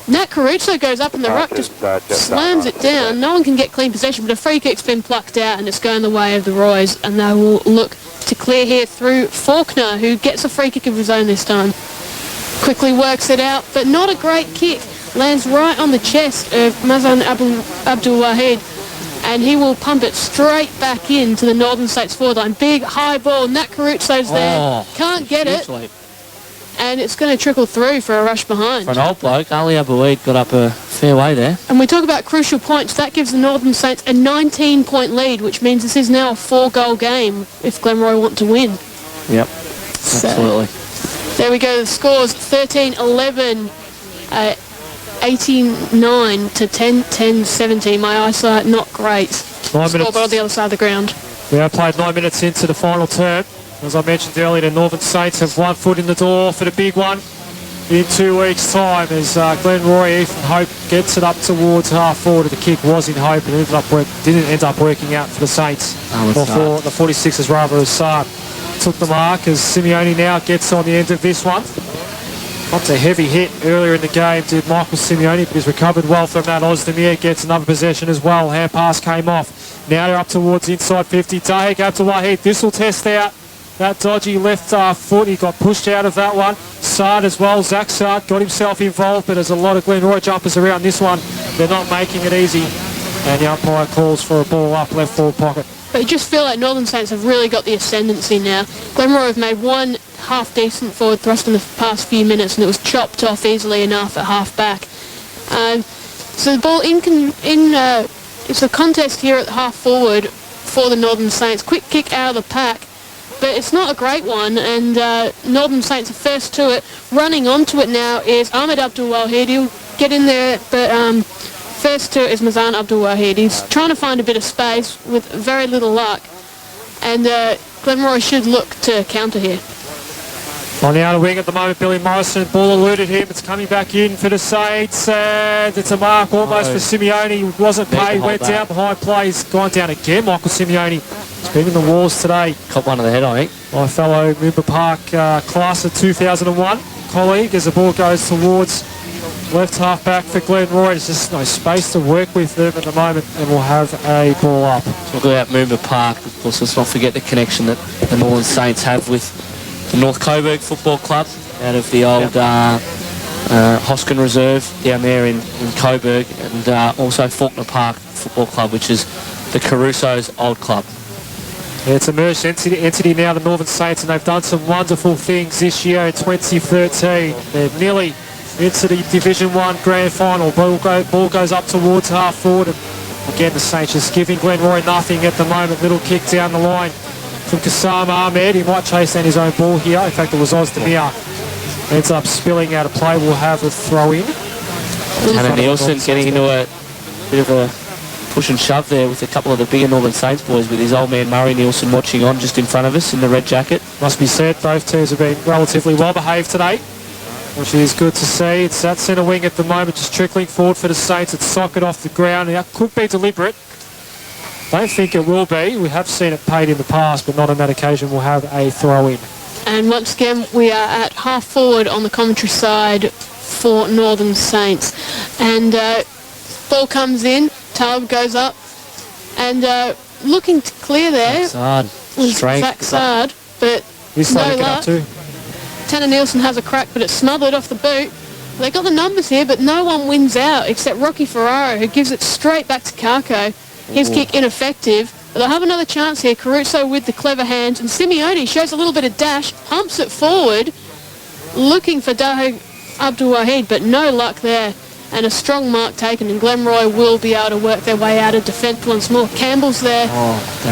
Nat Caruso goes up in the ruck, just slams it down. No one can get clean possession, but a free kick's been plucked out and it's going the way of the Roys. And they will look to clear here through Faulkner, who gets a free kick of his own this time. Quickly works it out, but not a great kick. Lands right on the chest of Mazan Abdul Wahid. And he will pump it straight back into the Northern States forward line. Big, high ball. Nat Caruso's there. Can't get it. And it's going to trickle through for a rush behind. For an old bloke, Ali Abu Eid got up a fair way there. And we talk about crucial points. That gives the Northern Saints a 19-point lead, which means this is now a 4-goal game if Glenroy want to win. Yep, absolutely. There we go. The scores 13-11. 89 to 10-10-70. My eyesight not great. 9 minutes. Scoreboard on the other side of the ground. We have played 9 minutes into the final term. As I mentioned earlier, the Northern Saints have 1 foot in the door for the big one in 2 weeks' time as Glenroy Ethan Hope gets it up towards half forward. The kick was in Hope and didn't end up working out for the Saints. For the 46ers rather as Saad took the mark as Simeone now gets on the end of this one. Not a heavy hit earlier in the game did Michael Simeone, but he's recovered well from that. Ozdemir gets another possession as well. Hand pass came off. Now they're up towards inside 50. Dahek Abdul Wahid. This will test out that dodgy left foot. He got pushed out of that one. Sard as well. Zach Sard got himself involved, but there's a lot of Glenroy jumpers around this one. They're not making it easy. And the umpire calls for a ball up left forward pocket. But you just feel like Northern Saints have really got the ascendancy now. Glenroy have made one half-decent forward thrust in the past few minutes, and it was chopped off easily enough at half-back. So the ball in it's a contest here at half forward for the Northern Saints. Quick kick out of the pack, but it's not a great one, and Northern Saints are first to it. Running onto it now is Ahmed Abdul Wahid. He'll get in there, but first to it is Mazan Abdul Wahid. He's trying to find a bit of space with very little luck, and Glenroy should look to counter here. On the outer wing at the moment, Billy Morrison. Ball eluded him. It's coming back in for the Saints. And it's a mark almost for Simeone. He wasn't paid. Went down behind play. He's gone down again. Michael Simeone. He's been in the walls today. Caught one on the head, I think. My fellow Moomba Park class of 2001 colleague, as the ball goes towards left half back for Glenroy. There's just no space to work with them at the moment, and we'll have a ball up. Talk about Moomba Park. Of course, let's not forget the connection that the Northern Saints have with the North Coburg Football Club out of the old Hoskin Reserve down there in Coburg, and also Faulkner Park Football Club, which is the Caruso's old club. Yeah, it's a merged entity now, the Northern Saints, and they've done some wonderful things this year in 2013. They're nearly into the Division 1 Grand Final. Ball goes up towards half forward, and again the Saints just giving Glenroy nothing at the moment. Little kick down the line from Kassam Ahmed. He might chase down his own ball here. In fact, it was Ozdemir. Ends up spilling out of play. We'll have a throw in. Tanner Nielsen getting into a bit of a push and shove there with a couple of the bigger Northern Saints boys, with his old man Murray Nielsen watching on just in front of us in the red jacket. Must be said, both teams have been relatively well behaved today, which is good to see. It's that centre wing at the moment, just trickling forward for the Saints. It's socket off the ground. That could be deliberate. Don't think it will be. We have seen it paid in the past, but not on that occasion. We'll have a throw in. And once again, we are at half forward on the commentary side for Northern Saints. And ball comes in, Talb goes up, and looking to clear there was Zach Sard, but He's no luck. Tanner Nielsen has a crack, but it's smothered off the boot. They got the numbers here, but no one wins out except Rocky Ferraro, who gives it straight back to Kako. His kick ineffective. But they'll have another chance here. Caruso with the clever hands, and Simeone shows a little bit of dash, pumps it forward, looking for Daho Abdul Wahid, but no luck there. And a strong mark taken, and Glenroy will be able to work their way out of defence once more. Campbell's there,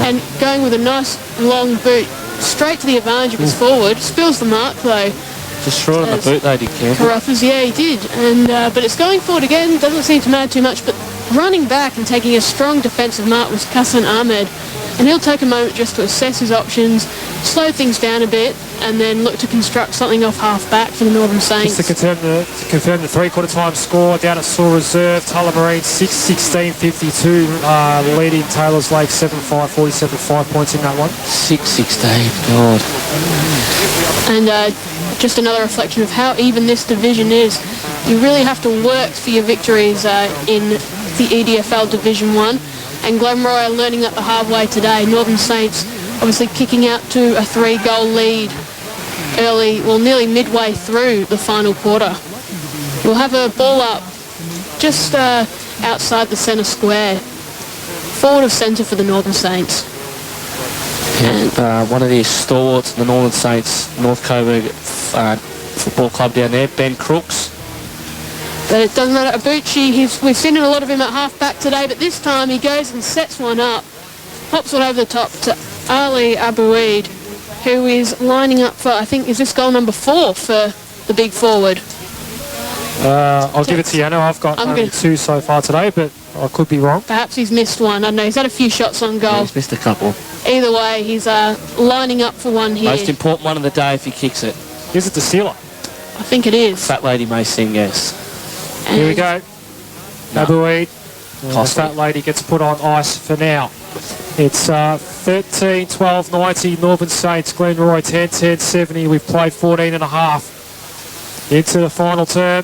and going with a nice long boot straight to the advantage of his forward. Spills the mark though. Just short on the boot though, did Campbell. Carruthers, yeah, he did. And but it's going forward again. Doesn't seem to matter too much, but running back and taking a strong defensive mark was Kassan Ahmed. And he'll take a moment just to assess his options, slow things down a bit, and then look to construct something off half-back for the Northern Saints. Just to confirm the three-quarter time score down at Saw Reserve, Tullamarine 6-16-52, leading Taylor's Lake 7-5, 47 points in that one. 6-16, God. And just another reflection of how even this division is. You really have to work for your victories in the EDFL Division 1. And Glenroy are learning that the hard way today. Northern Saints obviously kicking out to a 3-goal lead early, well, nearly midway through the final quarter. We'll have a ball up just outside the centre square, forward of centre for the Northern Saints. And one of the stalwarts of the Northern Saints, North Coburg Football Club down there, Ben Crooks. But it doesn't matter. Abuchi, we've seen a lot of him at half-back today, but this time he goes and sets one up, pops it over the top to Ali Abouid, who is lining up for, I think, is this goal number 4 for the big forward? I'll give it to you. I know I've got only 2 so far today, but I could be wrong. Perhaps he's missed one. I don't know. He's had a few shots on goal. Yeah, he's missed a couple. Either way, he's lining up for one here. Most important one of the day if he kicks it. Is it the Sealer? I think it is. Fat lady may sing, yes. And here we go. Abouid. No. That lady gets put on ice for now. It's 13-12-90 Northern Saints, Glenroy 10-10-70. We've played 14 and a half into the final term.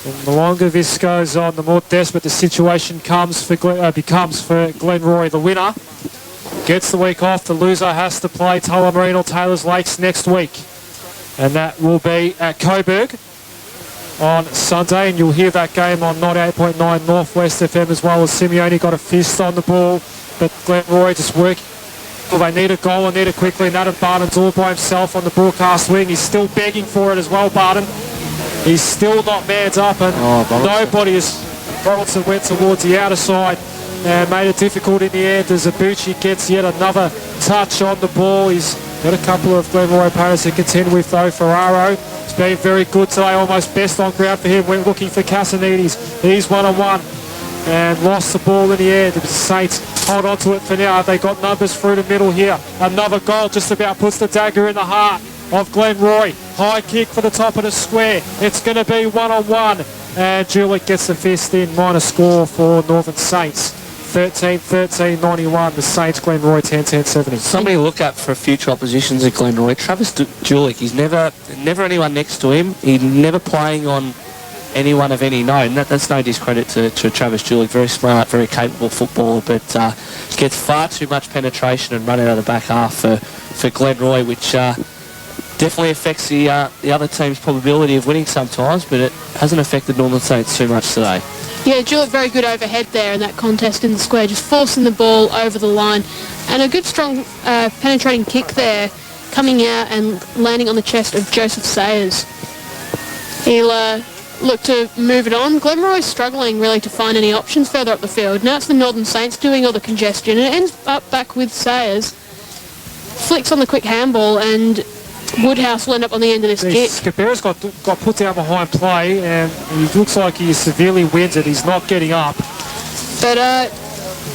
And the longer this goes on, the more desperate the situation becomes for Glenroy. The winner gets the week off. The loser has to play Tullamarine or Taylor's Lakes next week. And that will be at Coburg on Sunday, and you'll hear that game on 98.9 Northwest FM as well. As Simeone got a fist on the ball, but Glenroy just working. Well, they need a goal and need it quickly, and Adam Barton's all by himself on the broadcast wing. He's still begging for it as well, Barton. He's still not manned up, and nobody is. Robertson went towards the outer side. and made it difficult in the end as Ibuchi gets yet another touch on the ball. He's got a couple of Glenroy opponents to contend with though. Ferraro has been very good today, almost best on ground for him. Went looking for Casanides. He's one-on-one and lost the ball in the end. The Saints hold on to it for now. They got numbers through the middle here. Another goal just about puts the dagger in the heart of Glenroy. High kick for the top of the square. It's going to be one-on-one. And Julick gets the fist in. Minor score for Northern Saints. 13-13-91. The Saints, Glenroy 10-10-70. Somebody to look at for future oppositions at Glenroy. Travis Julick, he's never anyone next to him. He's never playing on anyone of any note. And that's no discredit to Travis Julick. Very smart, very capable footballer, but gets far too much penetration and run out of the back half for Glenroy, which definitely affects the other team's probability of winning sometimes, but it hasn't affected Northern Saints too much today. Yeah, Julick very good overhead there in that contest in the square, just forcing the ball over the line. And a good strong penetrating kick there, coming out and landing on the chest of Joseph Sayers. He'll look to move it on. Glenroy's struggling really to find any options further up the field. Now it's the Northern Saints doing all the congestion, and it ends up back with Sayers. Flicks on the quick handball, and Woodhouse will end up on the end of this kick. Scapera's got put down behind play, and he looks like he's severely winded. He's not getting up. But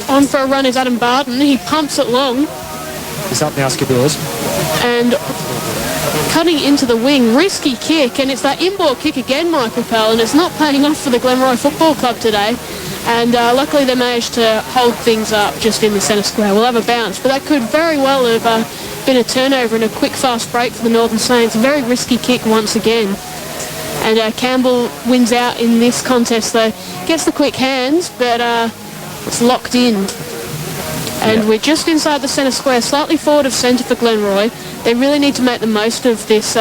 on for a run is Adam Barton. He pumps it long. He's up now, Scapera's. And cutting into the wing, risky kick, and it's that inboard kick again, Michael Pell, and it's not paying off for the Glenroy Football Club today. And luckily they managed to hold things up just in the centre square. We'll have a bounce, but that could very well have been a turnover and a quick fast break for the Northern Saints. A very risky kick once again. And Campbell wins out in this contest though. Gets the quick hands, but it's locked in. And we're just inside the centre square, slightly forward of centre for Glenroy. They really need to make the most of this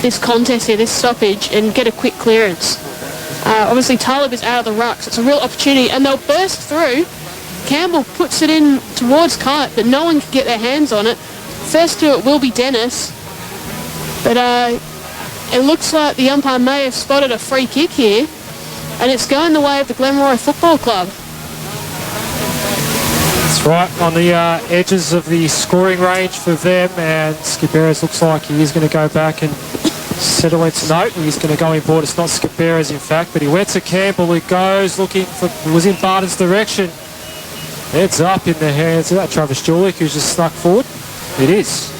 this contest here, this stoppage, and get a quick clearance. Obviously Talib is out of the ruck, so it's a real opportunity, and they'll burst through. Campbell puts it in towards Kite, but no one can get their hands on it. First to it will be Dennis, but it looks like the umpire may have spotted a free kick here, and it's going the way of the Glenroy Football Club. That's right, on the edges of the scoring range for them, and Skiperas looks like he is going to go back and settle into note. He's going to go inboard. It's not Skiperas, in fact, but he went to Campbell, who goes looking for, was in Barton's direction. Heads up in the hands of that Travis Julick, who's just snuck forward. It is.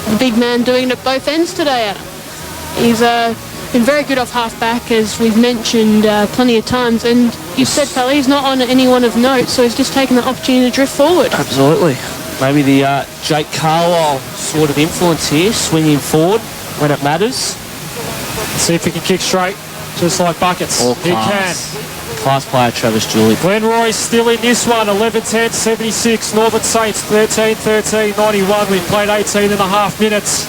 The big man doing it at both ends today, Adam. He's been very good off half-back, as we've mentioned plenty of times, and you said, Pally, he's not on anyone of note, so he's just taken the opportunity to drift forward. Absolutely. Maybe the Jake Carlisle sort of influence here, swinging forward when it matters. Let's see if he can kick straight, just like buckets. He can. Class player Travis Julick. Glenroy still in this one, 11-10-76. Northern Saints 13-13-91. We've played 18 and a half minutes,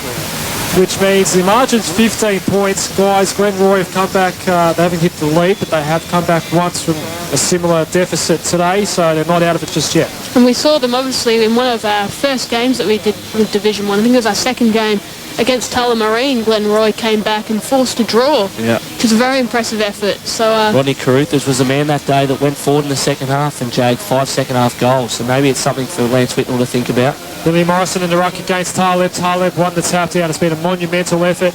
which means the margin's 15 points. Guys, Glenroy have come back. They haven't hit the lead, but they have come back once from a similar deficit today, so they're not out of it just yet. And we saw them obviously in one of our first games that we did with Division 1. I think it was our second game against Tullamarine. Glenroy came back and forced a draw, which was a very impressive effort. So Rodney Carruthers was the man that day that went forward in the second half and jagged 5 second-half goals. So maybe it's something for Lance Whitnell to think about. Billy Morrison in the ruck against Taleb. Taleb won the tap down. It's been a monumental effort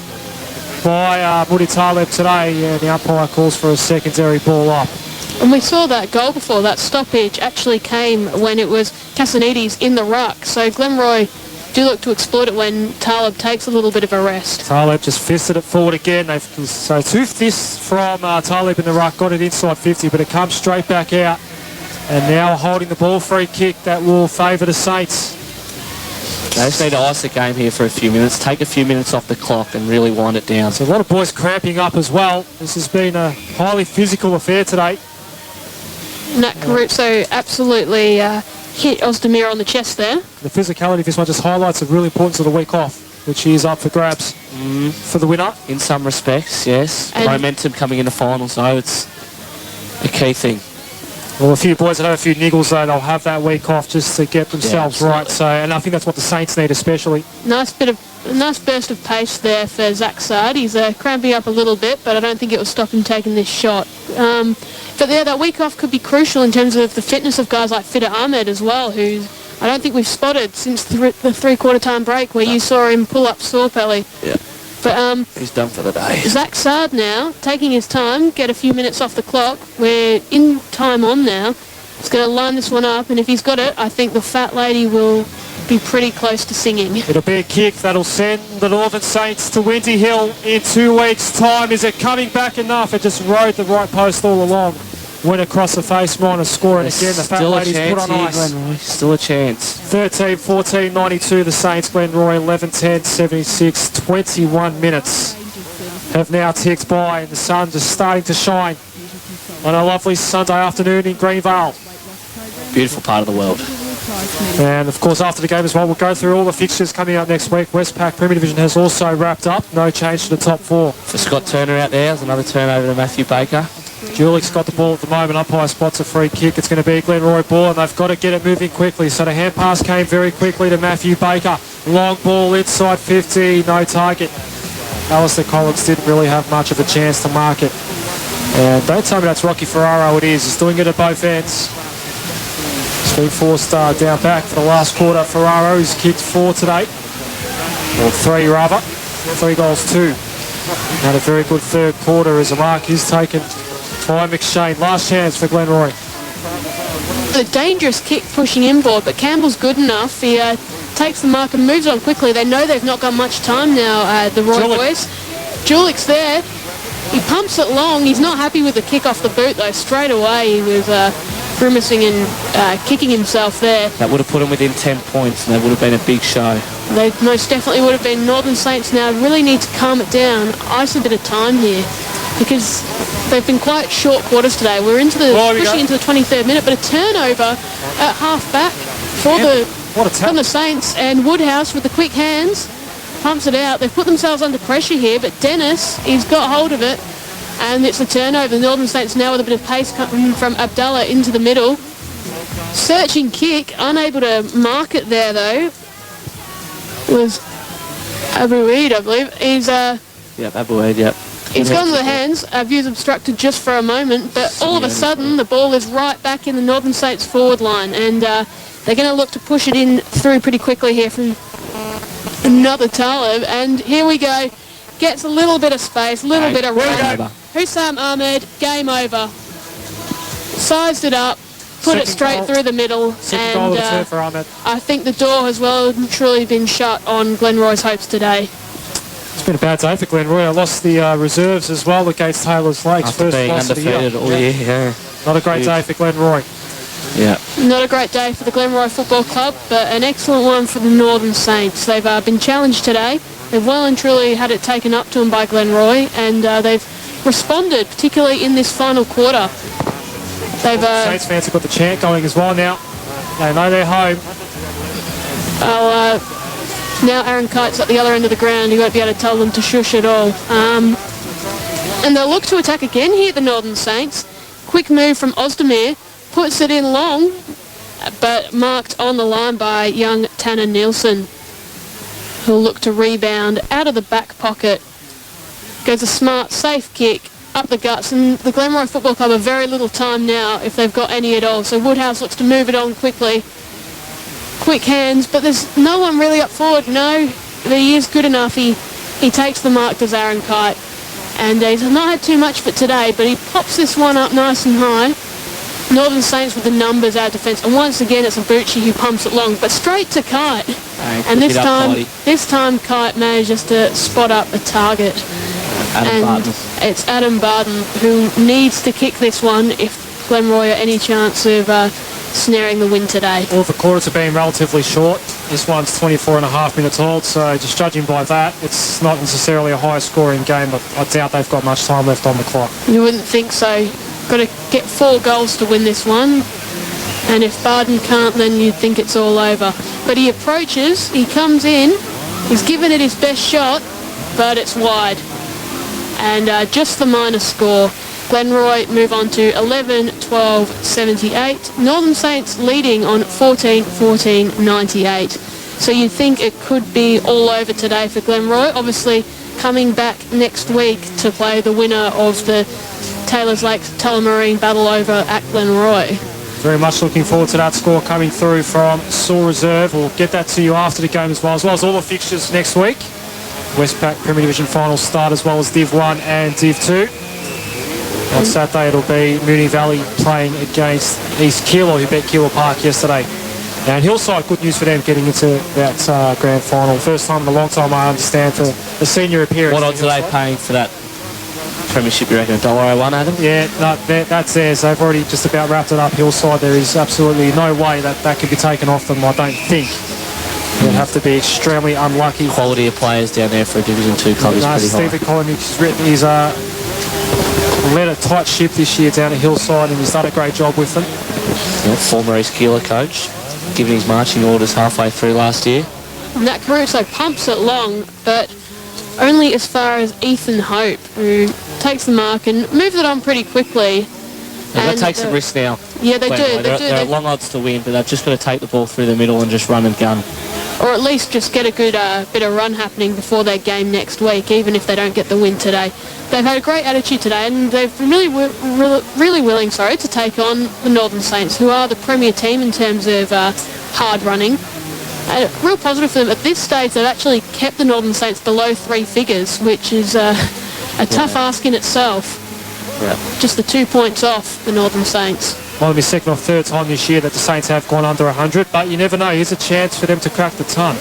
by Moody Taleb today, and the umpire calls for a secondary ball up. And we saw that goal before. That stoppage actually came when it was Casanides in the ruck. So Glenroy do look to exploit it when Taleb takes a little bit of a rest. Taleb just fisted it forward again. So 2 fists from Taleb in the ruck, got it inside 50, but it comes straight back out. And now holding the ball, free kick that will favour the Saints. They just need to ice the game here for a few minutes, take a few minutes off the clock and really wind it down. So a lot of boys cramping up as well. This has been a highly physical affair today. Nat Caruso absolutely hit Ozdemir on the chest there. The physicality of this one just highlights the real importance of the week off, which is up for grabs for the winner. In some respects, yes. And momentum coming into finals, though, it's a key thing. Well, a few boys that have a few niggles, though, they'll have that week off just to get themselves right. So, and I think that's what the Saints need especially. Nice bit of nice burst of pace there for Zach Sard. He's cramping up a little bit, but I don't think it will stop him taking this shot. But yeah, that week off could be crucial in terms of the fitness of guys like Fida Ahmed as well, who I don't think we've spotted since the three-quarter time break where you saw him pull up Sorpelli. Yeah. But he's done for the day. Zach Sard now, taking his time, get a few minutes off the clock. We're in time on now. He's going to line this one up, and if he's got it, I think the fat lady will be pretty close to singing. It'll be a kick that'll send the Northern Saints to Windy Hill in 2 weeks' time. Is it coming back enough? It just rode the right post all along. Went across the face, minor score, and again the fat lady's put on ice. Glenroy. Still a chance. 13-14, 92 the Saints. Glenroy 11-10, 76, 21 minutes have now ticked by, and the sun just starting to shine on a lovely Sunday afternoon in Greenvale. Beautiful part of the world. And of course after the game as well, we'll go through all the fixtures coming up next week. Westpac Premier Division has also wrapped up. No change to the top four. For Scott Turner out there, there's another turnover to Matthew Baker. Julick's got the ball at the moment. Umpire spots a free kick. It's going to be a Glenroy ball, and they've got to get it moving quickly. So the hand pass came very quickly to Matthew Baker. Long ball inside 50, no target. Alistair Collins didn't really have much of a chance to mark it. And don't tell me that's Rocky Ferraro. It is. He's doing it at both ends. It's been forced down back for the last quarter. Ferraro, who's kicked 4 today. Or 3 rather. 3 goals 2. Had a very good third quarter as a mark is taken by McShane. Last chance for Glenroy. A dangerous kick pushing inboard, but Campbell's good enough. He takes the mark and moves on quickly. They know they've not got much time now, the Roy boys. Julick's there. He pumps it long. He's not happy with the kick off the boot, though. Straight away, he was grimacing and kicking himself there. That would have put him within 10 points, and that would have been a big show. They most definitely would have been. Northern Saints now really need to calm it down, ice a bit of time here, because they've been quite short quarters today. We're into pushing into the 23rd minute, but a turnover at half-back from the Saints, and Woodhouse with the quick hands pumps it out. They've put themselves under pressure here, but Dennis, he's got hold of it, and it's a turnover. The Northern Saints now with a bit of pace coming from Abdallah into the middle. Searching kick, unable to mark it there though, was Abu Eid, I believe. He's Abu Eid, yep. He's gone to the hands. Our view's obstructed just for a moment, but all of a sudden the ball is right back in the Northern Saints forward line, and they're going to look to push it in through pretty quickly here from another Talib, and here we go. Gets a little bit of space, a little bit of run. Hussam Ahmed, game over. Sized it up, put it straight through the middle, and I think the door has well and truly been shut on Glenroy's hopes today. It's been a bad day for Glenroy. I lost the reserves as well against Taylor's Lakes. After being undefeated all year. Yeah. Not a great day for Glenroy. Yeah. Not a great day for the Glenroy Football Club, but an excellent one for the Northern Saints. They've been challenged today. They've well and truly had it taken up to them by Glenroy, and they've responded, particularly in this final quarter. Saints fans have got the chant going as well now. They know they're home. Now Aaron Kite's at the other end of the ground. He won't be able to tell them to shush at all. And they'll look to attack again here, the Northern Saints. Quick move from Ozdemir. Puts it in long, but marked on the line by young Tanner Nielsen, who'll look to rebound out of the back pocket. Goes a smart, safe kick up the guts, and the Glenroy Football Club have very little time now, if they've got any at all. So Woodhouse looks to move it on quickly. Quick hands, but there's no one really up forward. No, he is good enough. He takes the mark, does Aaron Kite. And he's not had too much of it today, but he pops this one up nice and high. Northern Saints with the numbers out of defence, and once again it's Abuchi who pumps it long, but straight to Kite. And this time Kite manages to spot up a target. It's Adam Barton who needs to kick this one if Glenroy are any chance of snaring the win today. All the quarters have been relatively short. This one's 24 and a half minutes old, so just judging by that, it's not necessarily a high-scoring game, but I doubt they've got much time left on the clock. You wouldn't think so. Got to get 4 goals to win this one, and if Barden can't, then you'd think it's all over. But he approaches, he comes in, he's given it his best shot, but it's wide. And just the minor score. Glenroy move on to 11-12-78. Northern Saints leading on 14-14-98. So you think it could be all over today for Glenroy. Obviously, coming back next week to play the winner of the Taylors Lakes Tullamarine battle over at Glenroy. Very much looking forward to that score coming through from Saw Reserve. We'll get that to you after the game as well as all the fixtures next week. Westpac Premier Division finals start as well as Div 1 and Div 2. On Saturday it'll be Moonee Valley playing against East Keilor, who beat Keilor Park yesterday. And Hillside, good news for them getting into that grand final. First time in a long time, I understand, for the senior appearance. What odds are they paying for that premiership, you reckon? $1.01, Adam? Yeah, no, that's theirs. They've already just about wrapped it up. Hillside, there is absolutely no way that could be taken off them, I don't think. They'd have to be extremely unlucky. Quality of players down there for a Division 2 club is pretty high. Stephen Collins has written his led a tight ship this year down at Hillside, and he's done a great job with them. Yeah, former East Keilor coach, giving his marching orders halfway through last year. And that Caruso pumps it long, but only as far as Ethan Hope, who takes the mark and moves it on pretty quickly. And they take some risks now. Yeah, they do. They're long odds to win, but they've just got to take the ball through the middle and just run and gun. Or at least just get a good bit of run happening before their game next week, even if they don't get the win today. They've had a great attitude today, and they've been really willing to take on the Northern Saints, who are the premier team in terms of hard running. Real positive for them. At this stage, they've actually kept the Northern Saints below 3 figures, which is a tough ask in itself. Yeah. Just the 2 points off the Northern Saints. Might be second or third time this year that the Saints have gone under 100, but you never know. Here's a chance for them to crack the ton.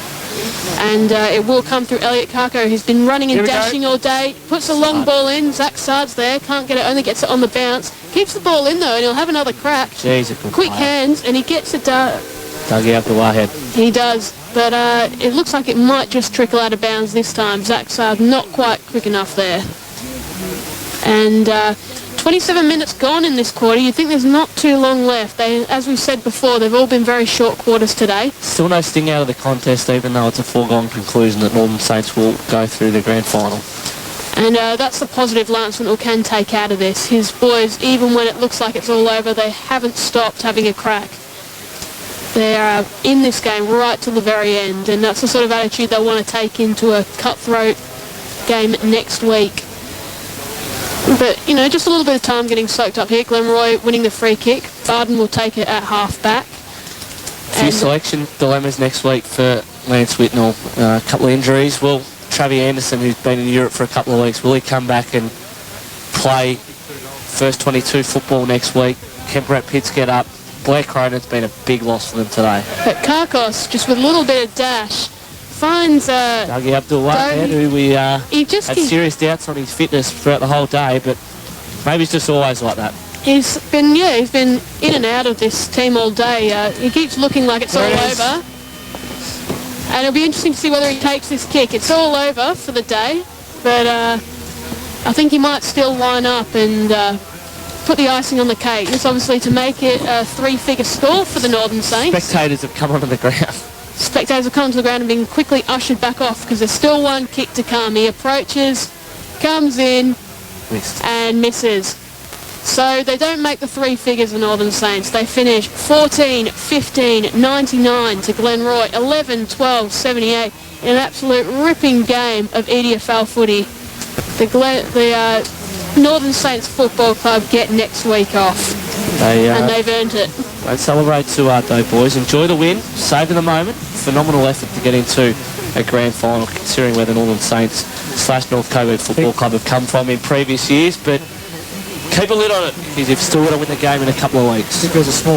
And it will come through Elliot Kako, who's been running and dashing all day. Puts a long ball in. Zach Sard's there. Can't get it. Only gets it on the bounce. Keeps the ball in, though, and he'll have another crack. Jeez, a good Quick player. hands, and he gets it done. Dougie up the Warhead. He does, but it looks like it might just trickle out of bounds this time. Zach Sard not quite quick enough there. And 27 minutes gone in this quarter. You think there's not too long left. As we've said before, they've all been very short quarters today. Still no sting out of the contest, even though it's a foregone conclusion that Northern Saints will go through the grand final. And that's the positive Lance Wintle can take out of this. His boys, even when it looks like it's all over, they haven't stopped having a crack. They're in this game right till the very end, and that's the sort of attitude they want to take into a cutthroat game next week. But, you know, just a little bit of time getting soaked up here. Glenroy winning the free kick. Barden will take it at half-back. A few selection dilemmas next week for Lance Whitnell. A couple of injuries. Will Travis Anderson, who's been in Europe for a couple of weeks, will he come back and play first 22 football next week? Can Brett Pitts get up? Blair Cronin's been a big loss for them today. But Karkos, just with a little bit of dash, finds Dougie Abdul-Wahid, who we had serious doubts on his fitness throughout the whole day, but maybe it's just always like that. He's been in and out of this team all day. He keeps looking like it's all over. And it'll be interesting to see whether he takes this kick. It's all over for the day, but I think he might still line up and put the icing on the cake. It's obviously to make it a 3-figure score for the Northern Saints. Spectators have come onto the ground. Spectators have come to the ground and been quickly ushered back off because there's still one kick to come. He approaches, comes in, and misses. So they don't make the 3 figures, the Northern Saints. They finish 14, 15, 99 to Glenroy, 11, 12, 78 in an absolute ripping game of EDFL footy. The Northern Saints Football Club get next week off. And they've earned it. Don't celebrate too hard though, boys. Enjoy the win, savor the moment. Phenomenal effort to get into a grand final, considering where the Northern Saints / North Coburg Football Club have come from in previous years. But keep a lid on it, because you've still got to win the game in a couple of weeks. I think there's a small